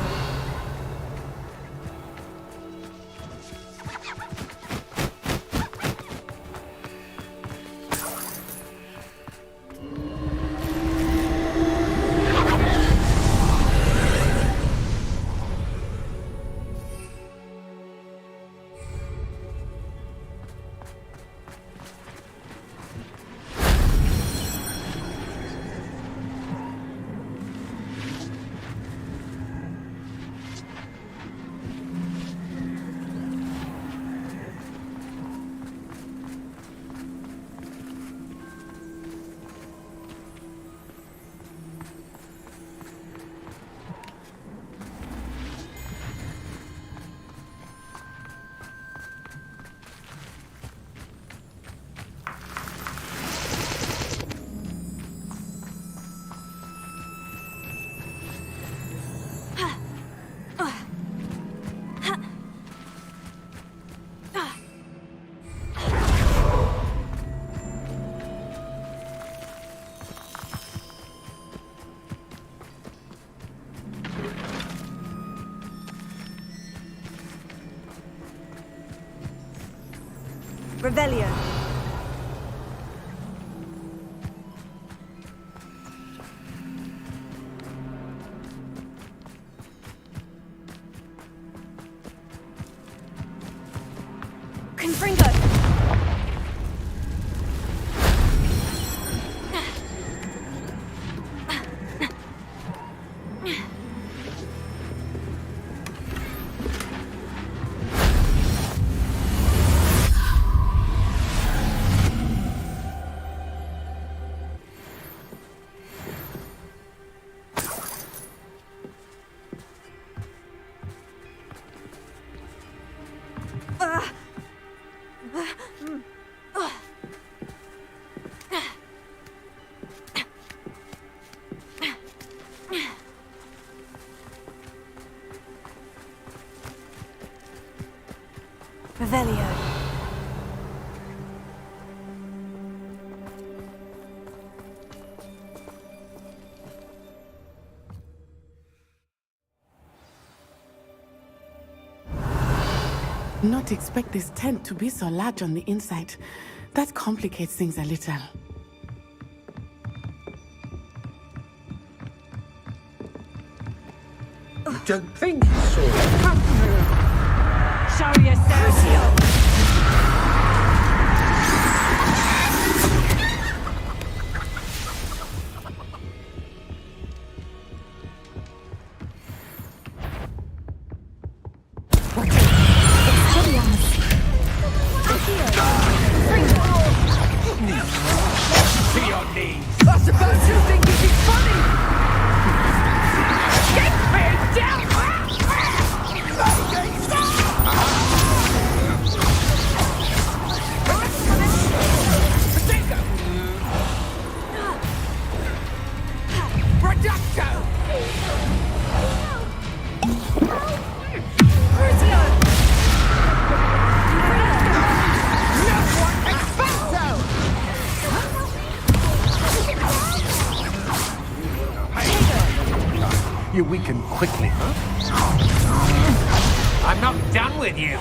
Revelio. Confringo! Revelio. Not expect this tent to be so large on the inside. That complicates things a little. You don't think you saw it? Come here. Show yourself! To your knees. I suppose you think this is funny. Get me down! You weaken quickly, huh? I'm not done with you.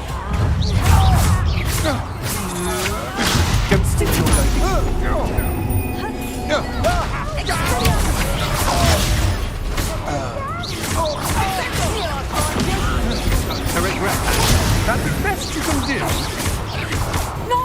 Don't stick your I regret that. That's the best you can do. No!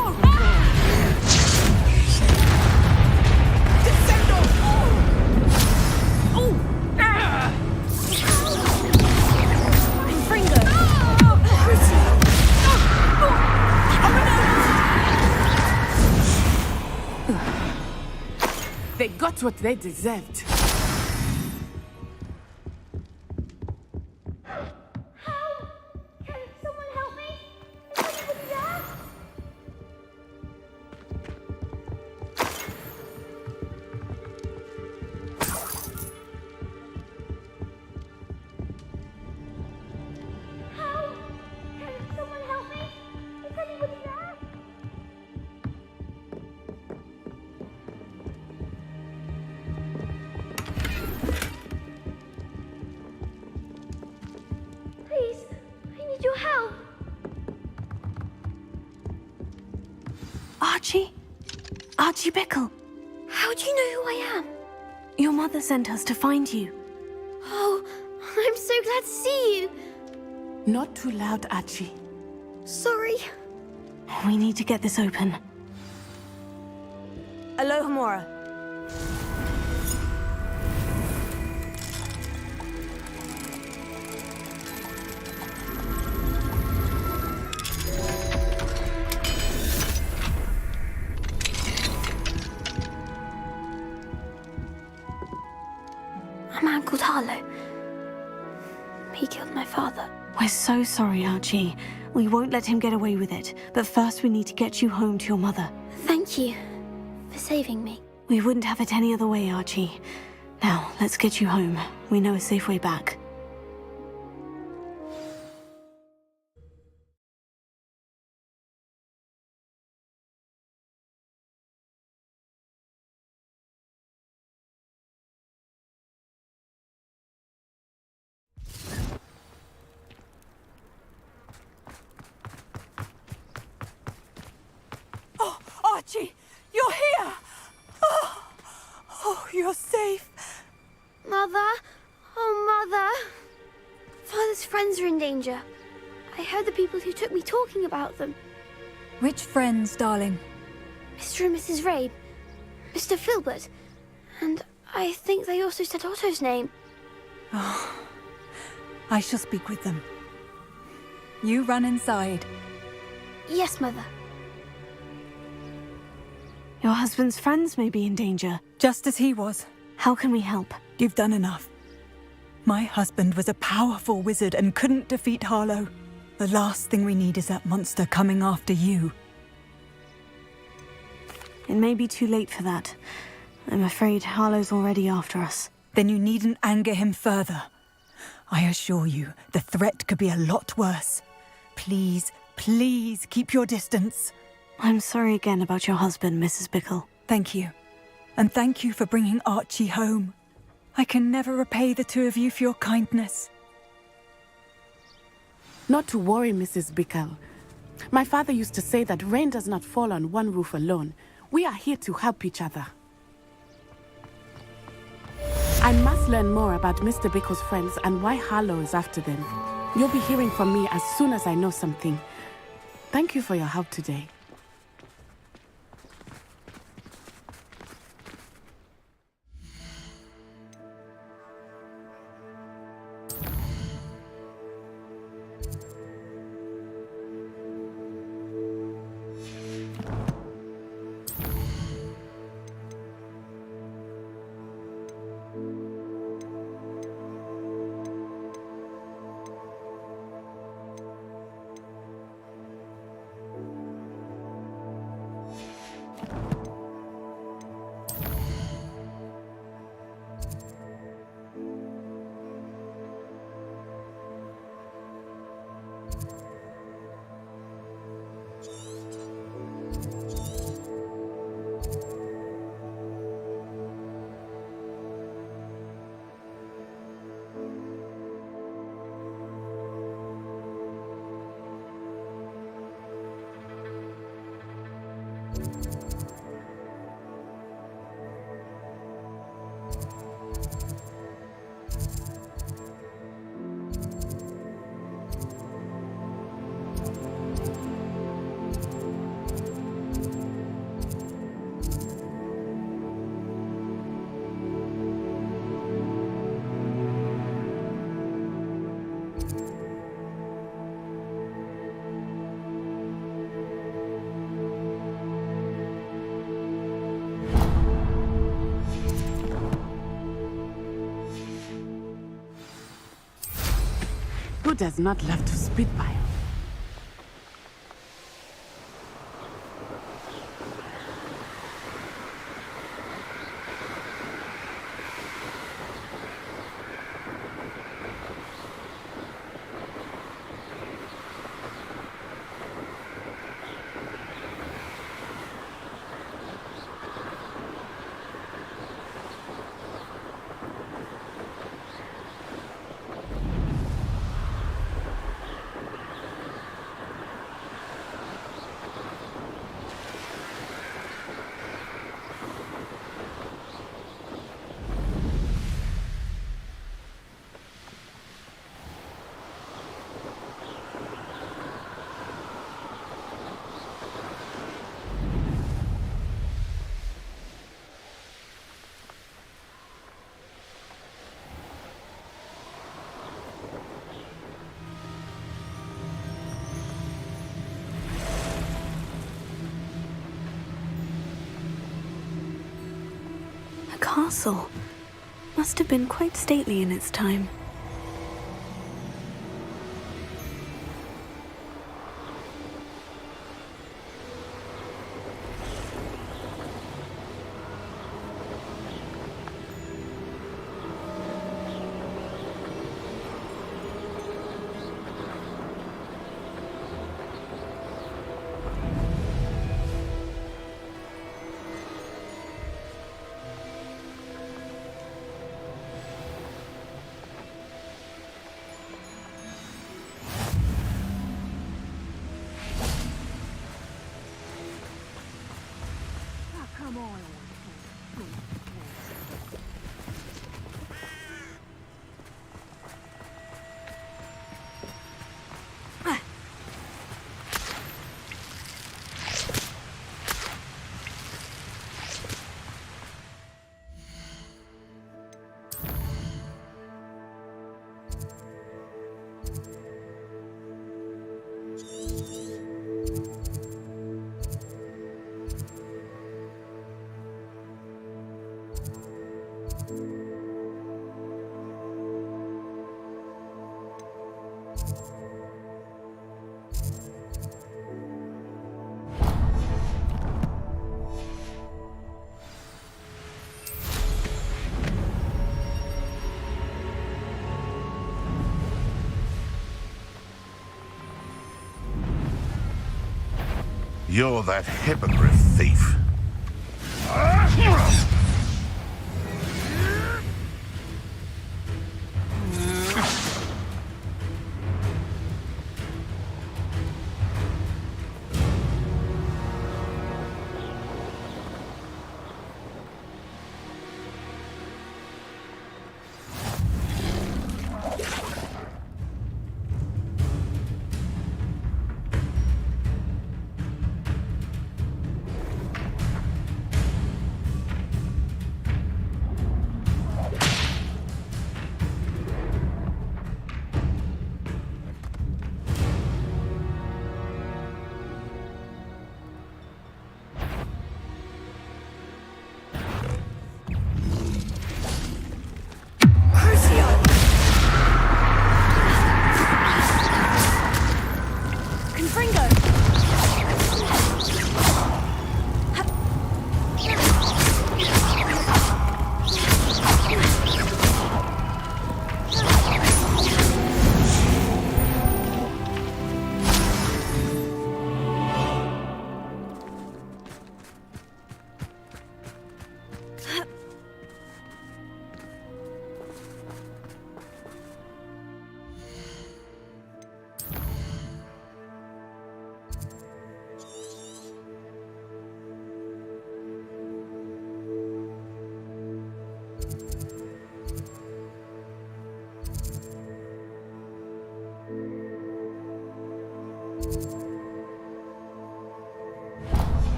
They got what they deserved. Please, I need your help. Archie? Archie Bickle. How do you know who I am? Your mother sent us to find you. Oh, I'm so glad to see you. Not too loud, Archie. Sorry. We need to get this open. Alohomora. A man called Harlow. He killed my father. We're so sorry, Archie. We won't let him get away with it. But first we need to get you home to your mother. Thank you for saving me. We wouldn't have it any other way, Archie. Now, let's get you home. We know a safe way back. Archie, you're here! Oh, you're safe. Mother? Oh, Mother. Father's friends are in danger. I heard the people who took me talking about them. Which friends, darling? Mr. and Mrs. Rabe, Mr. Filbert, and I think they also said Otto's name. Oh, I shall speak with them. You run inside. Yes, Mother. Your husband's friends may be in danger. Just as he was. How can we help? You've done enough. My husband was a powerful wizard and couldn't defeat Harlow. The last thing we need is that monster coming after you. It may be too late for that. I'm afraid Harlow's already after us. Then you needn't anger him further. I assure you, the threat could be a lot worse. Please, please keep your distance. I'm sorry again about your husband, Mrs. Bickle. Thank you. And thank you for bringing Archie home. I can never repay the two of you for your kindness. Not to worry, Mrs. Bickle. My father used to say that rain does not fall on one roof alone. We are here to help each other. I must learn more about Mr. Bickle's friends and why Harlow is after them. You'll be hearing from me as soon as I know something. Thank you for your help today. Who does not love to spit by? A castle. Must have been quite stately in its time. You're that hypocrite thief.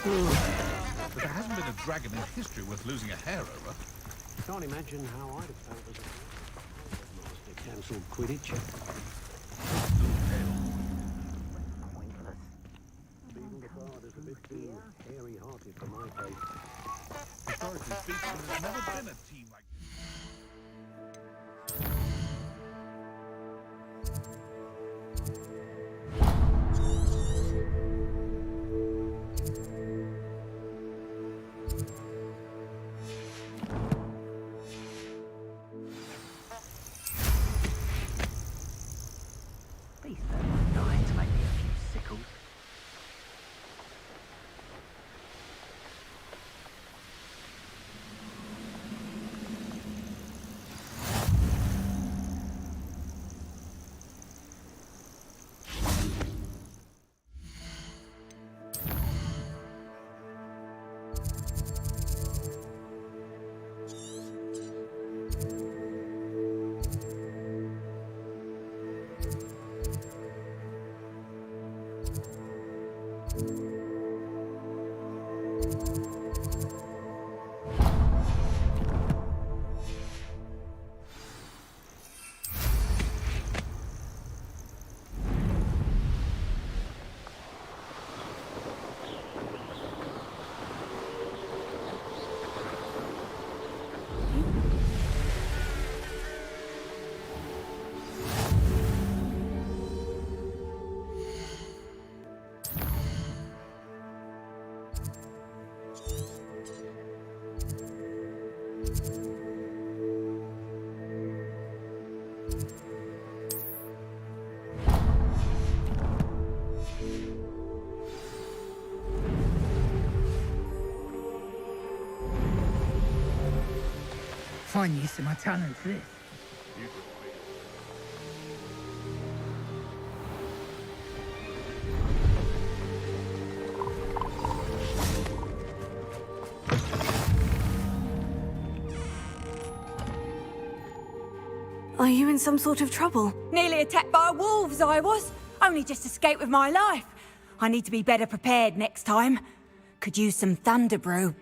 But there hasn't been a dragon in history worth losing a hair over. Can't imagine how I'd have felt as a master cancelled Quidditch. Being the bard is a bit too hairy-hearted for my taste. Historically speaking, there's never been a team like Fine use of my talents, this. Are you in some sort of trouble? Nearly attacked by wolves, I was. Only just escaped with my life. I need to be better prepared next time. Could use some thunder brew.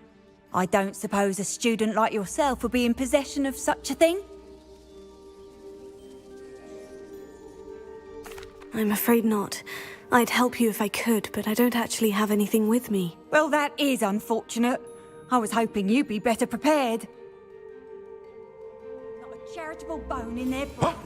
I don't suppose a student like yourself would be in possession of such a thing? I'm afraid not. I'd help you if I could, but I don't actually have anything with me. Well, that is unfortunate. I was hoping you'd be better prepared. Not a charitable bone in their breast.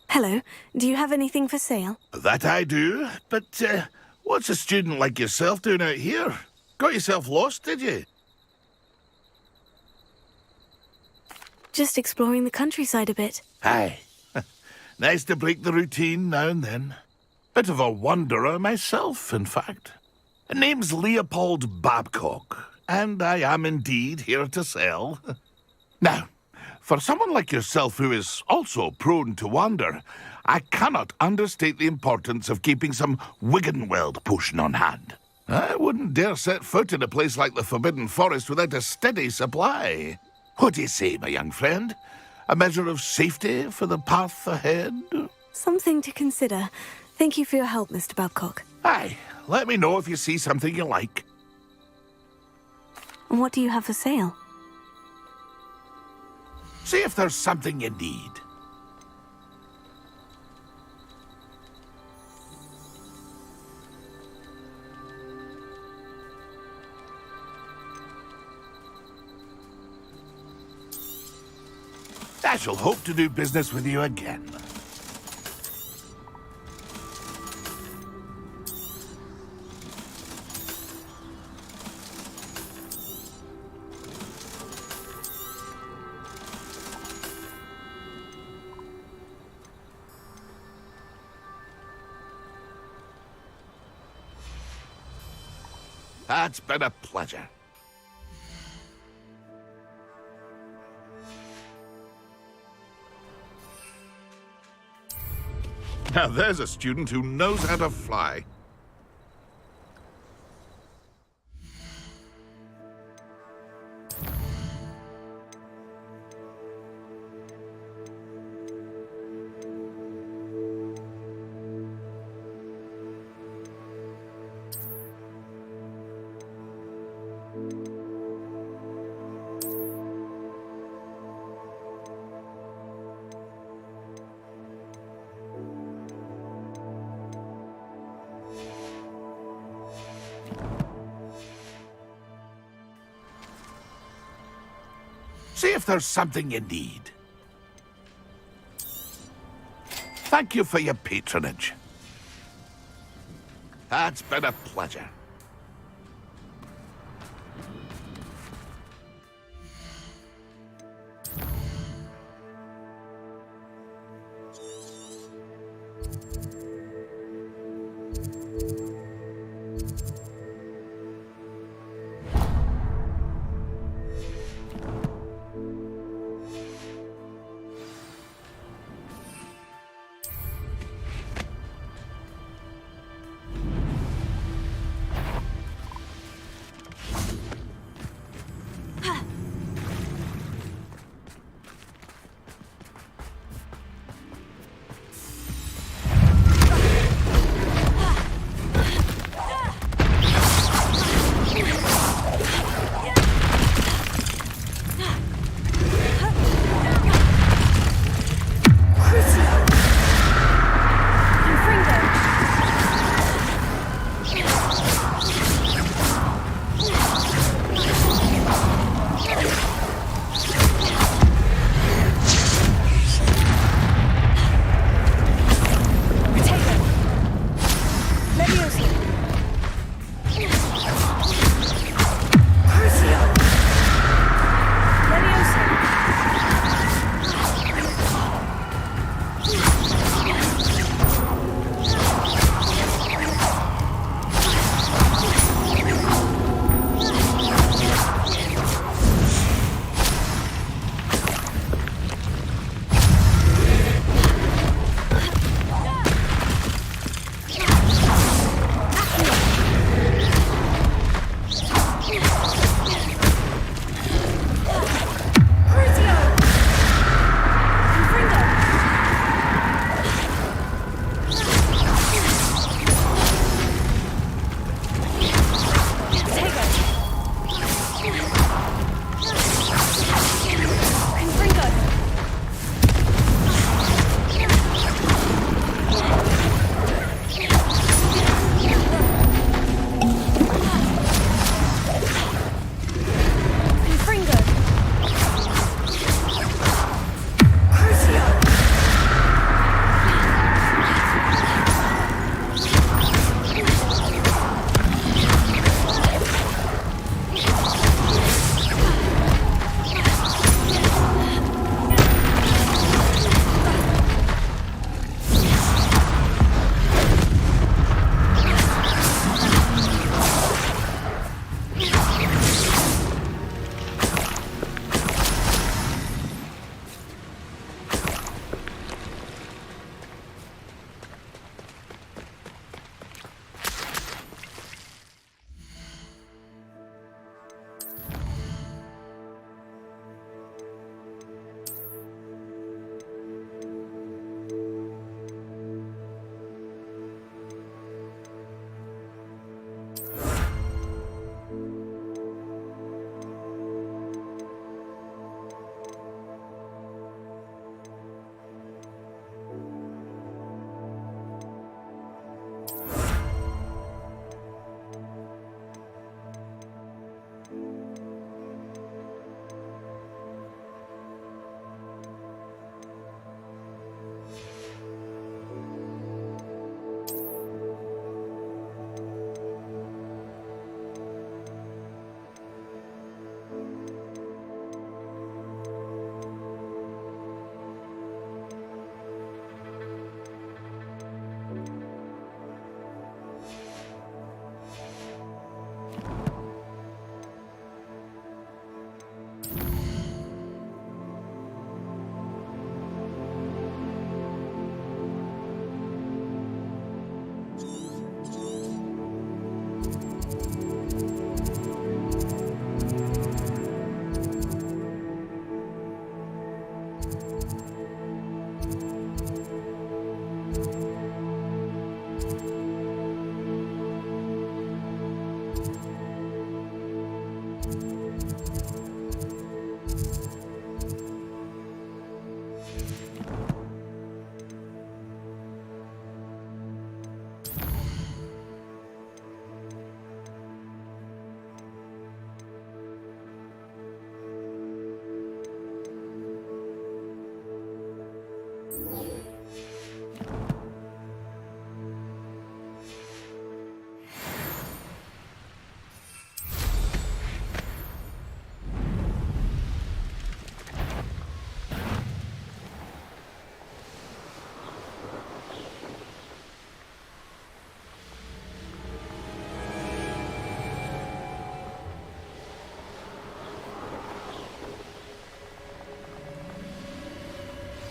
Hello, do you have anything for sale? That I do, but what's a student like yourself doing out here? Got yourself lost, did you? Just exploring the countryside a bit. Aye. Nice to break the routine now and then. Bit of a wanderer myself, in fact. Name's Leopold Babcock, and I am indeed here to sell. Now, for someone like yourself who is also prone to wander, I cannot understate the importance of keeping some Wiggenweld potion on hand. I wouldn't dare set foot in a place like the Forbidden Forest without a steady supply. What do you say, my young friend? A measure of safety for the path ahead? Something to consider. Thank you for your help, Mr. Babcock. Aye, let me know if you see something you like. And what do you have for sale? See if there's something you need. I shall hope to do business with you again. That's been a pleasure. Now there's a student who knows how to fly. See if there's something you need. Thank you for your patronage. That's been a pleasure.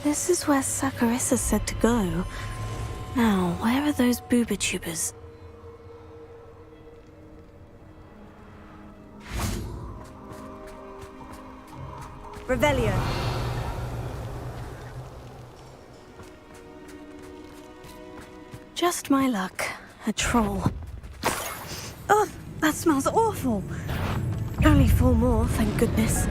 This is where Saccharissa said to go. Now, where are those booba tubers? Revelio. Just my luck. A troll. Oh, that smells awful. Only 4 more, thank goodness.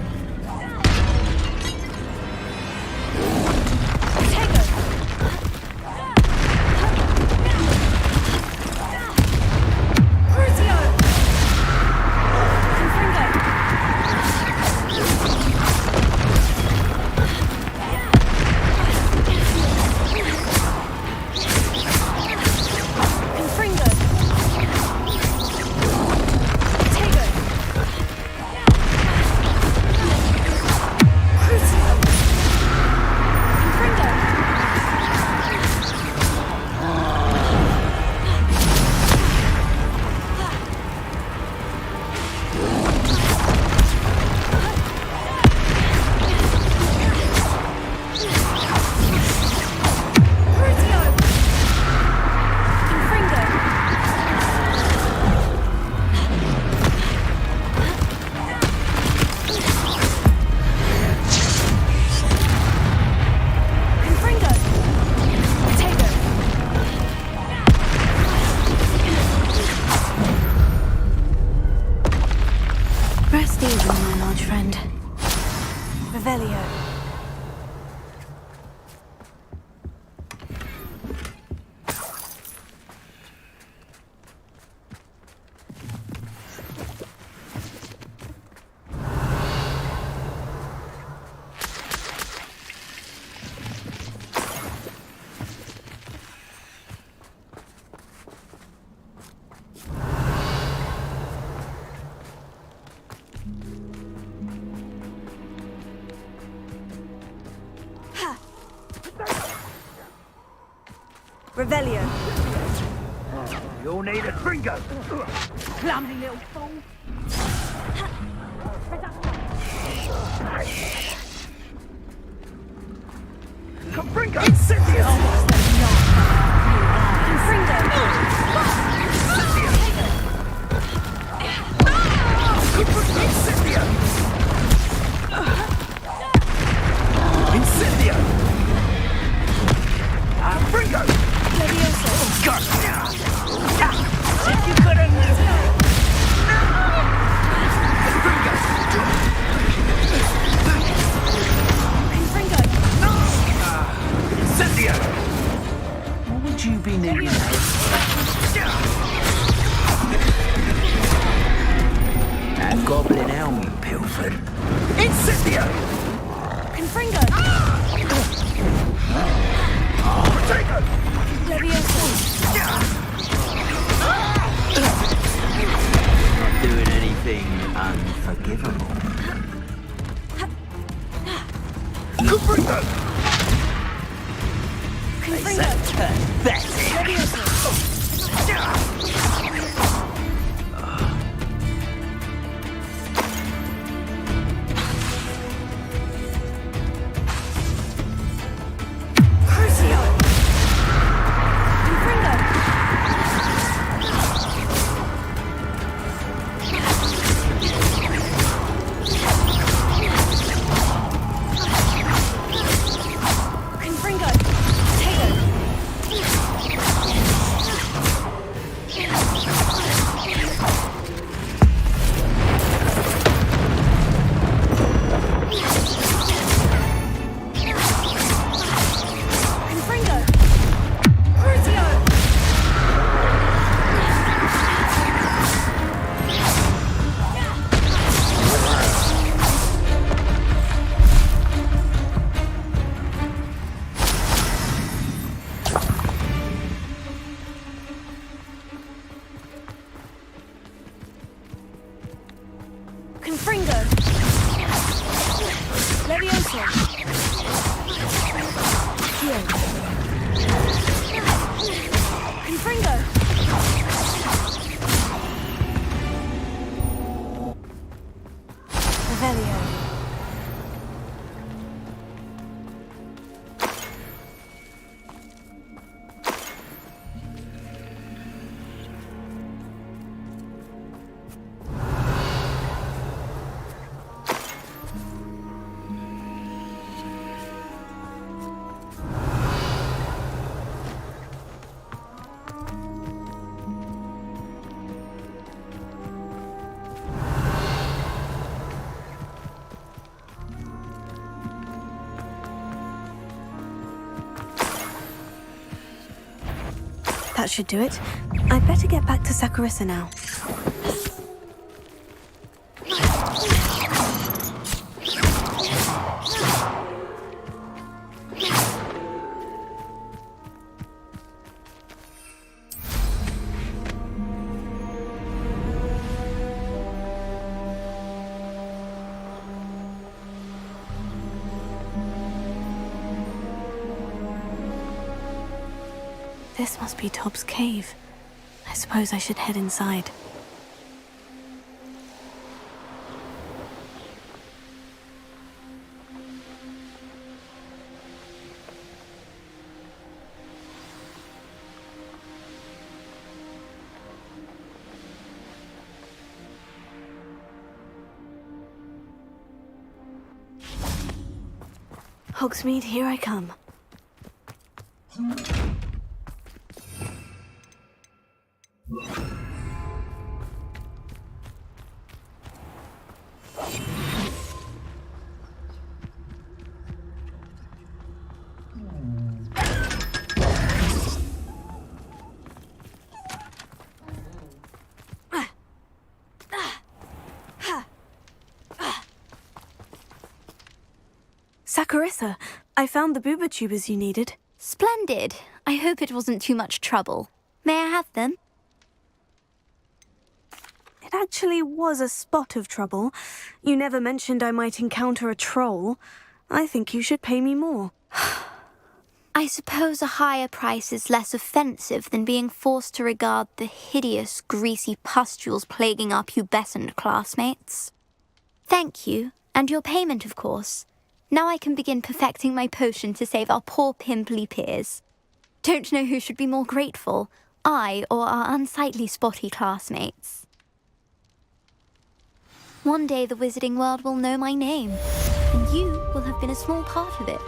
Revelio. You'll need a Fringo. Clumsy little fool. Fringo! Incendio! Fringo! Incendio! Incendio! Fringo! Levioso. God! If you could have... Fringo! Incendio! What would you be needing? That goblin helm you pilfered. Incendio! Confringo! Protego! Levioso. Not doing anything unforgivable. Confringo! Confringo. Levioso. Crucio. Confringo. Confringo. Confringo. Crucio. Confringo. Levioso. Heal. Confringo. Revelio. That should do it. I'd better get back to Saccharissa now. This must be Tob's cave. I suppose I should head inside. Hogsmeade, here I come. Saccharissa, I found the booba tubers you needed. Splendid. I hope it wasn't too much trouble. May I have them? It actually was a spot of trouble. You never mentioned I might encounter a troll. I think you should pay me more. I suppose a higher price is less offensive than being forced to regard the hideous, greasy pustules plaguing our pubescent classmates. Thank you, and your payment, of course. Now I can begin perfecting my potion to save our poor pimply peers. Don't know who should be more grateful, I or our unsightly spotty classmates. One day the wizarding world will know my name, and you will have been a small part of it.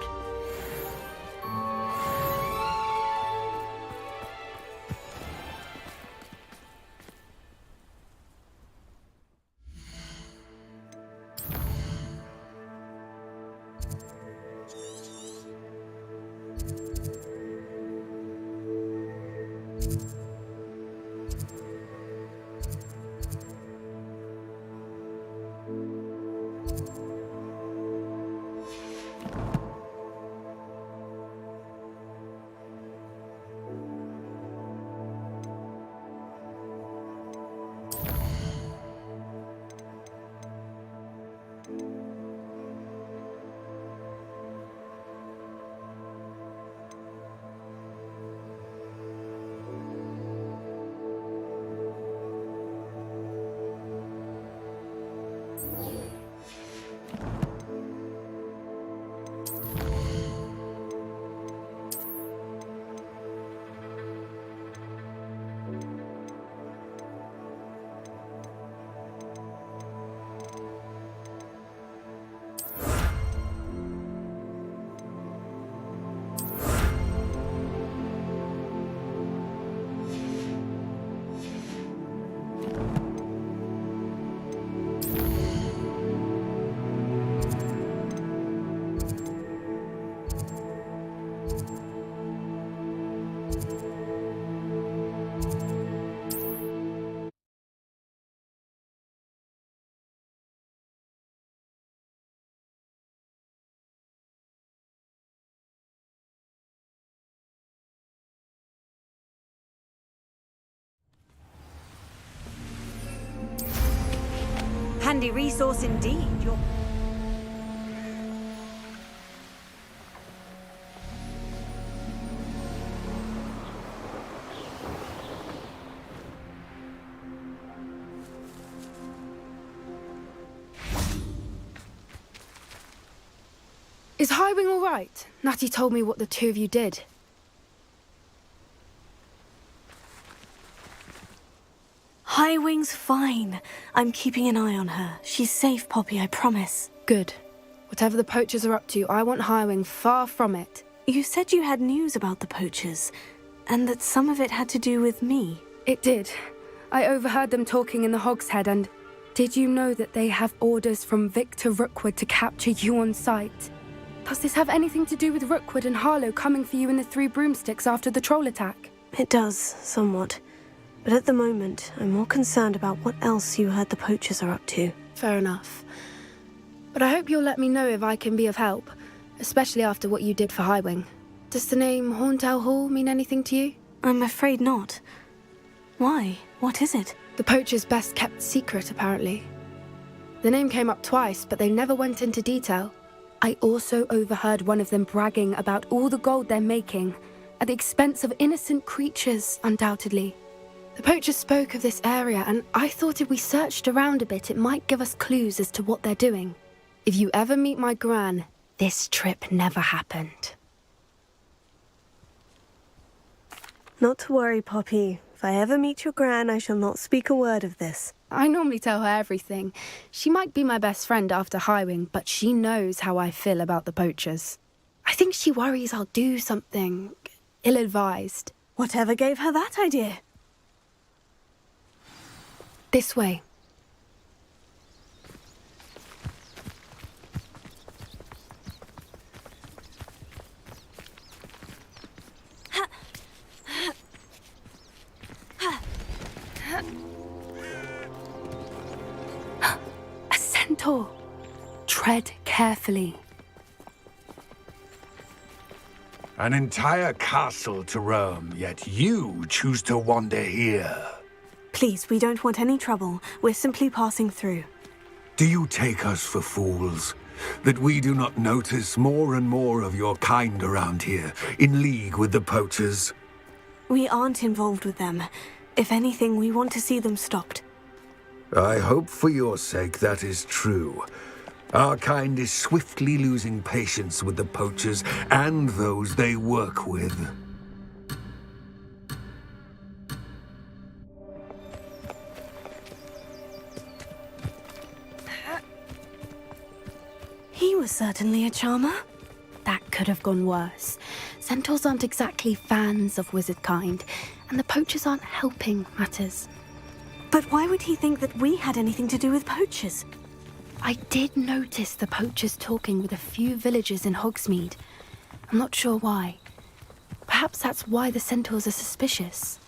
Handy resource indeed. Is Highwing all right? Natty told me what the two of you did. Highwing's fine. I'm keeping an eye on her. She's safe, Poppy, I promise. Good. Whatever the poachers are up to, I want Highwing far from it. You said you had news about the poachers, and that some of it had to do with me. It did. I overheard them talking in the Hogshead, and did you know that they have orders from Victor Rookwood to capture you on sight? Does this have anything to do with Rookwood and Harlow coming for you in the Three Broomsticks after the troll attack? It does, somewhat. But at the moment, I'm more concerned about what else you heard the poachers are up to. Fair enough. But I hope you'll let me know if I can be of help, especially after what you did for Highwing. Does the name Horntail Hall mean anything to you? I'm afraid not. Why? What is it? The poachers' best kept secret, apparently. The name came up twice, but they never went into detail. I also overheard one of them bragging about all the gold they're making, at the expense of innocent creatures, undoubtedly. The poachers spoke of this area, and I thought if we searched around a bit, it might give us clues as to what they're doing. If you ever meet my gran, this trip never happened. Not to worry, Poppy. If I ever meet your gran, I shall not speak a word of this. I normally tell her everything. She might be my best friend after Highwing, but she knows how I feel about the poachers. I think she worries I'll do something ill-advised. Whatever gave her that idea? This way. A centaur. Tread carefully. An entire castle to roam, yet you choose to wander here. Please, we don't want any trouble. We're simply passing through. Do you take us for fools? That we do not notice more and more of your kind around here, in league with the poachers? We aren't involved with them. If anything, we want to see them stopped. I hope for your sake that is true. Our kind is swiftly losing patience with the poachers and those they work with. He was certainly a charmer. That could have gone worse. Centaurs aren't exactly fans of wizard kind, and the poachers aren't helping matters. But why would he think that we had anything to do with poachers? I did notice the poachers talking with a few villagers in Hogsmeade. I'm not sure why. Perhaps that's why the centaurs are suspicious.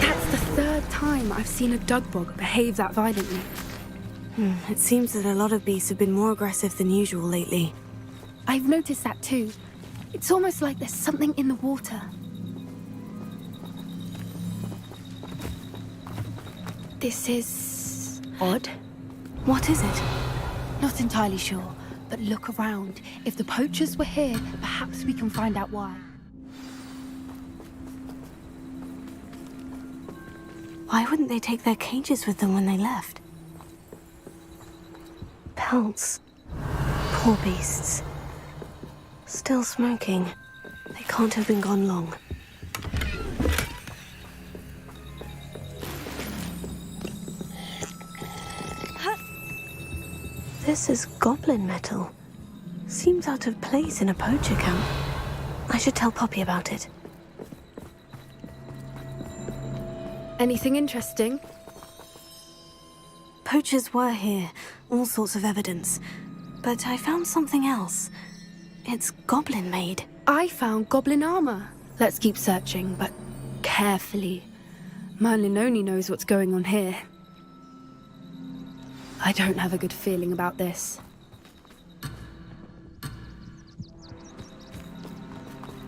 That's the third time I've seen a Dugbog behave that violently. It seems that a lot of beasts have been more aggressive than usual lately. I've noticed that too. It's almost like there's something in the water. This is odd. What is it? Not entirely sure, but look around. If the poachers were here, perhaps we can find out why. Why wouldn't they take their cages with them when they left? Pelts. Poor beasts. Still smoking. They can't have been gone long. This is goblin metal. Seems out of place in a poacher camp. I should tell Poppy about it. Anything interesting? Poachers were here. All sorts of evidence. But I found something else. It's goblin-made. I found goblin armor. Let's keep searching, but carefully. Merlin only knows what's going on here. I don't have a good feeling about this.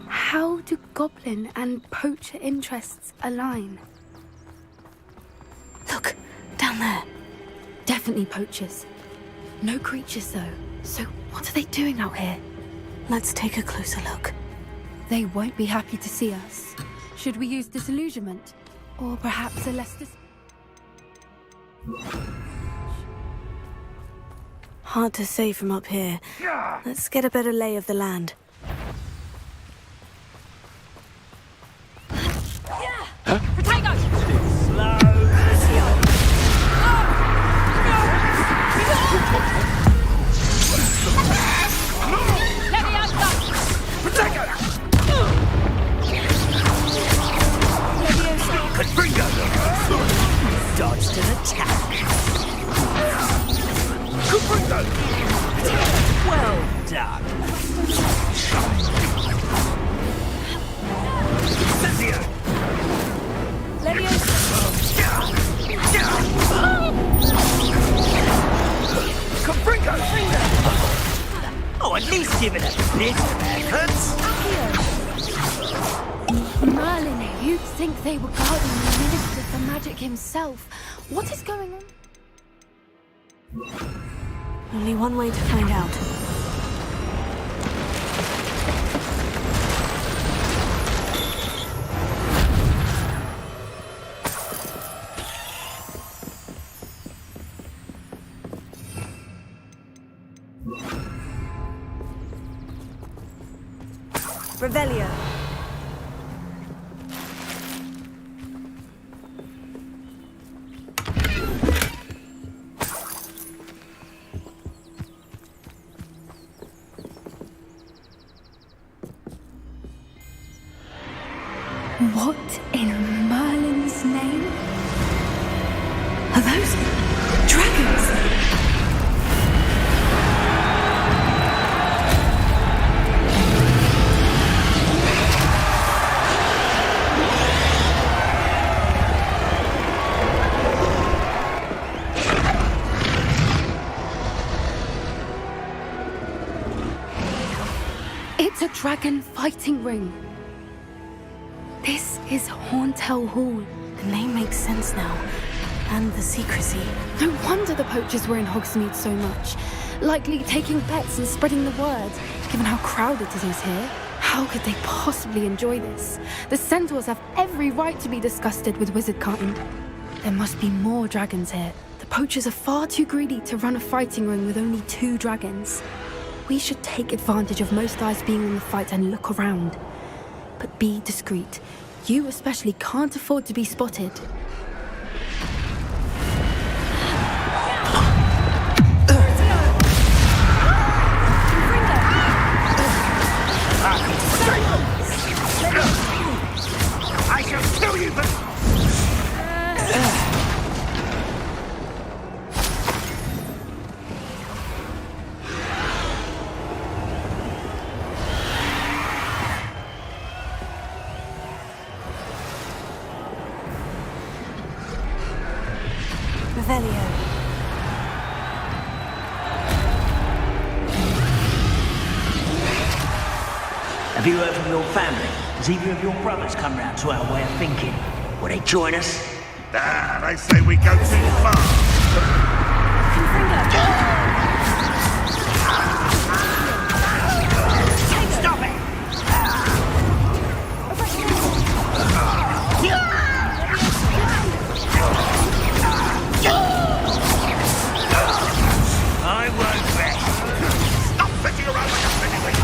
How do goblin and poacher interests align? Look, down there. Definitely poachers. No creatures, though. So what are they doing out here? Let's take a closer look. They won't be happy to see us. Should we use disillusionment? Or perhaps a less Hard to say from up here. Let's get a better lay of the land. Dodged an attack. dark. Oh, at least give it a bit of effort. Merlin, you'd think they were guarding the Minister for Magic himself. What is going on? Only one way to find out. Revelio. What in Merlin's name? Are those dragons? It's a dragon fighting ring. This is Horntail Hall. The name makes sense now. And the secrecy. No wonder the poachers were in Hogsmeade so much. Likely taking bets and spreading the word, given how crowded it is here. How could they possibly enjoy this? The centaurs have every right to be disgusted with wizardkind. There must be more dragons here. The poachers are far too greedy to run a fighting ring with only 2 dragons. We should take advantage of most eyes being on the fight and look around. But be discreet. You especially can't afford to be spotted. I shall kill you, but... Revelio. Have you heard from your family? Has either of your brothers come round to our way of thinking? Will they join us? Ah, they say we go too far. Stop it! I won't rest. Stop fetching around like a fiddly.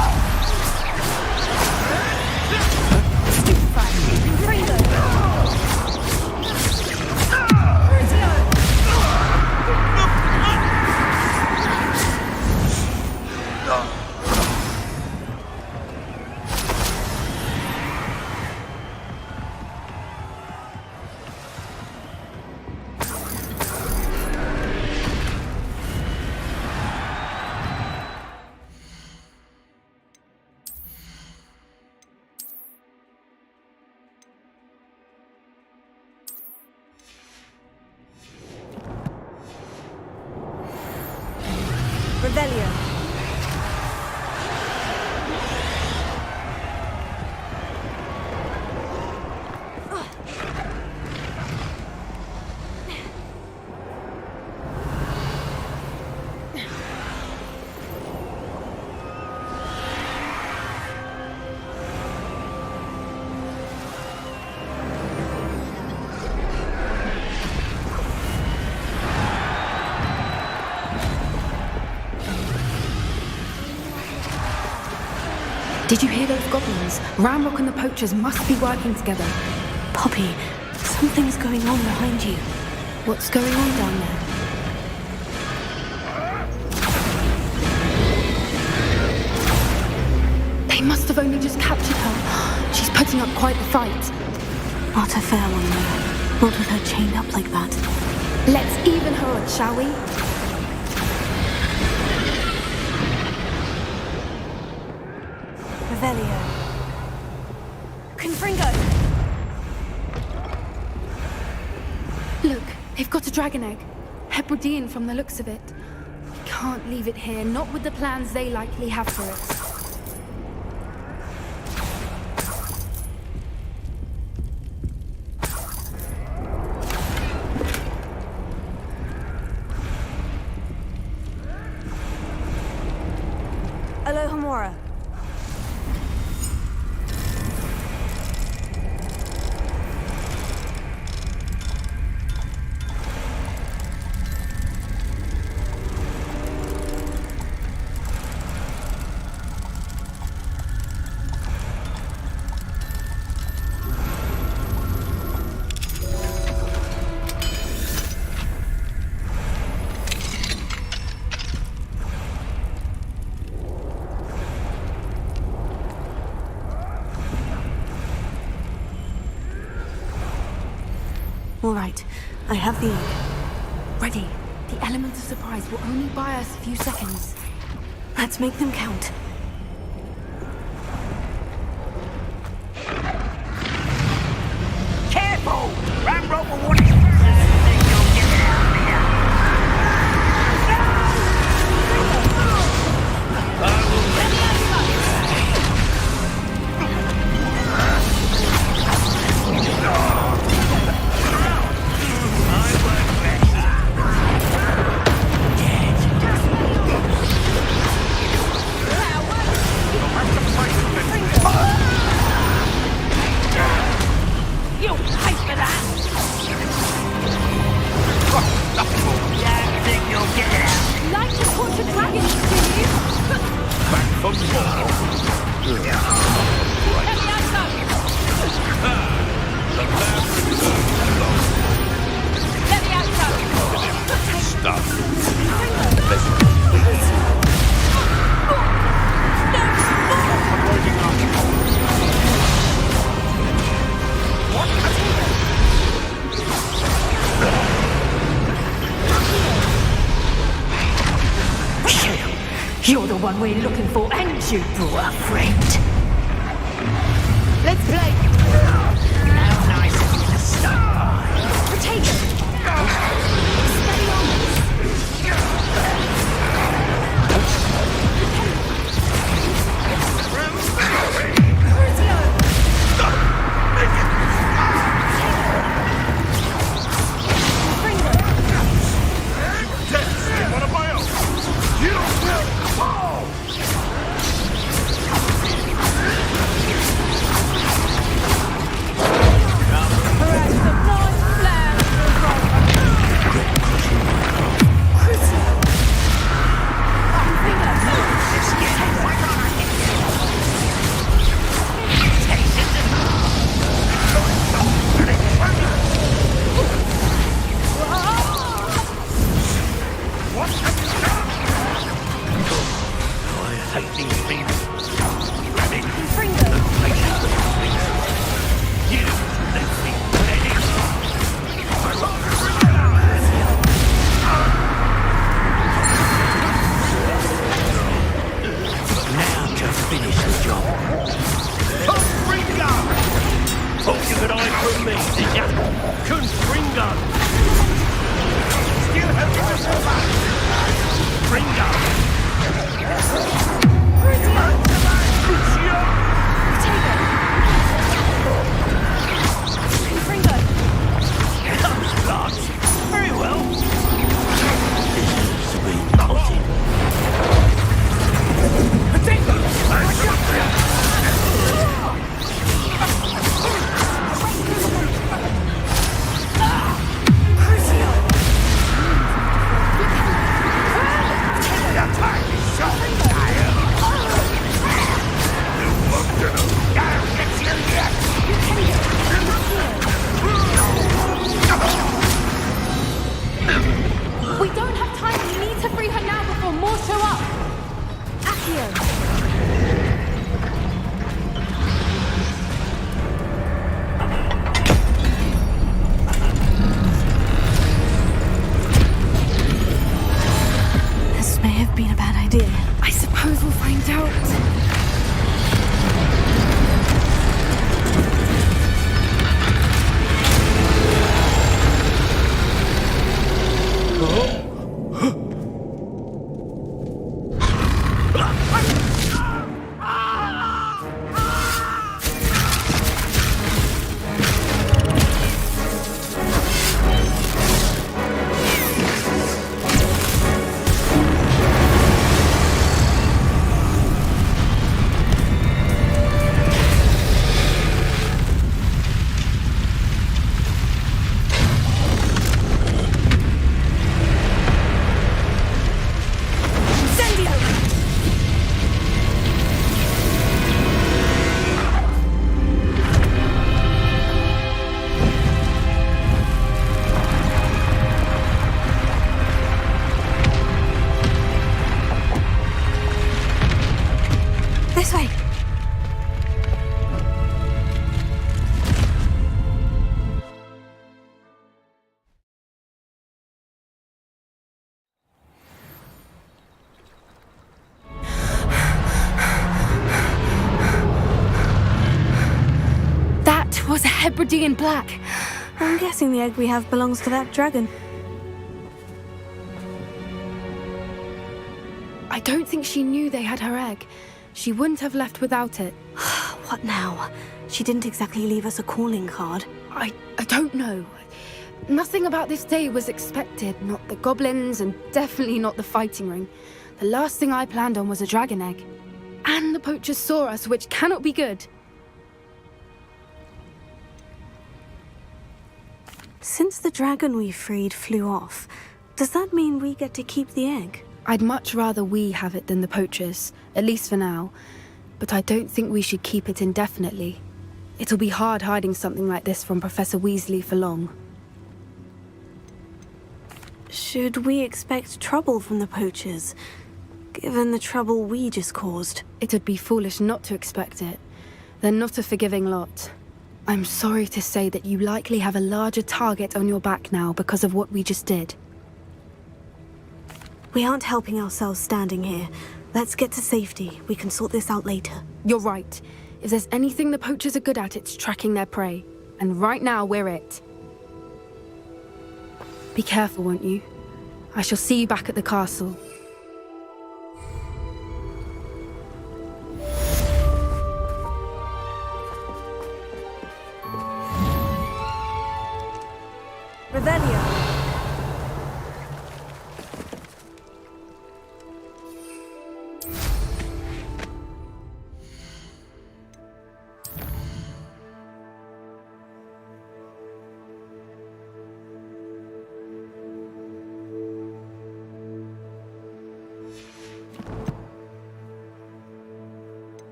Revelio. Did you hear those goblins? Ramrock and the poachers must be working together. Poppy, something's going on behind you. What's going on down there? They must have only just captured her. She's putting up quite the fight. Not a fair one, though. Not with her chained up like that. Let's even her, shall we? Revelio. Confringo! Look, they've got a dragon egg. Hebridean from the looks of it. Can't leave it here, not with the plans they likely have for it. Alohomora. All right, I have the egg. Ready. The element of surprise will only buy us a few seconds. Let's make them count. Careful! Ramrock will want his... You're the one we're looking for, and you brought a friend. Let's play. How nice of you to stop by. Potato. Steady on. It was a Hebridean black. I'm guessing the egg we have belongs to that dragon. I don't think she knew they had her egg. She wouldn't have left without it. What now? She didn't exactly leave us a calling card. I don't know. Nothing about this day was expected. Not the goblins, and definitely not the fighting ring. The last thing I planned on was a dragon egg. And the poachers saw us, which cannot be good. Since the dragon we freed flew off, does that mean we get to keep the egg? I'd much rather we have it than the poachers, at least for now. But I don't think we should keep it indefinitely. It'll be hard hiding something like this from Professor Weasley for long. Should we expect trouble from the poachers, given the trouble we just caused? It would be foolish not to expect it. They're not a forgiving lot. I'm sorry to say that you likely have a larger target on your back now because of what we just did. We aren't helping ourselves standing here. Let's get to safety. We can sort this out later. You're right. If there's anything the poachers are good at, it's tracking their prey. And right now, we're it. Be careful, won't you? I shall see you back at the castle. Revelio.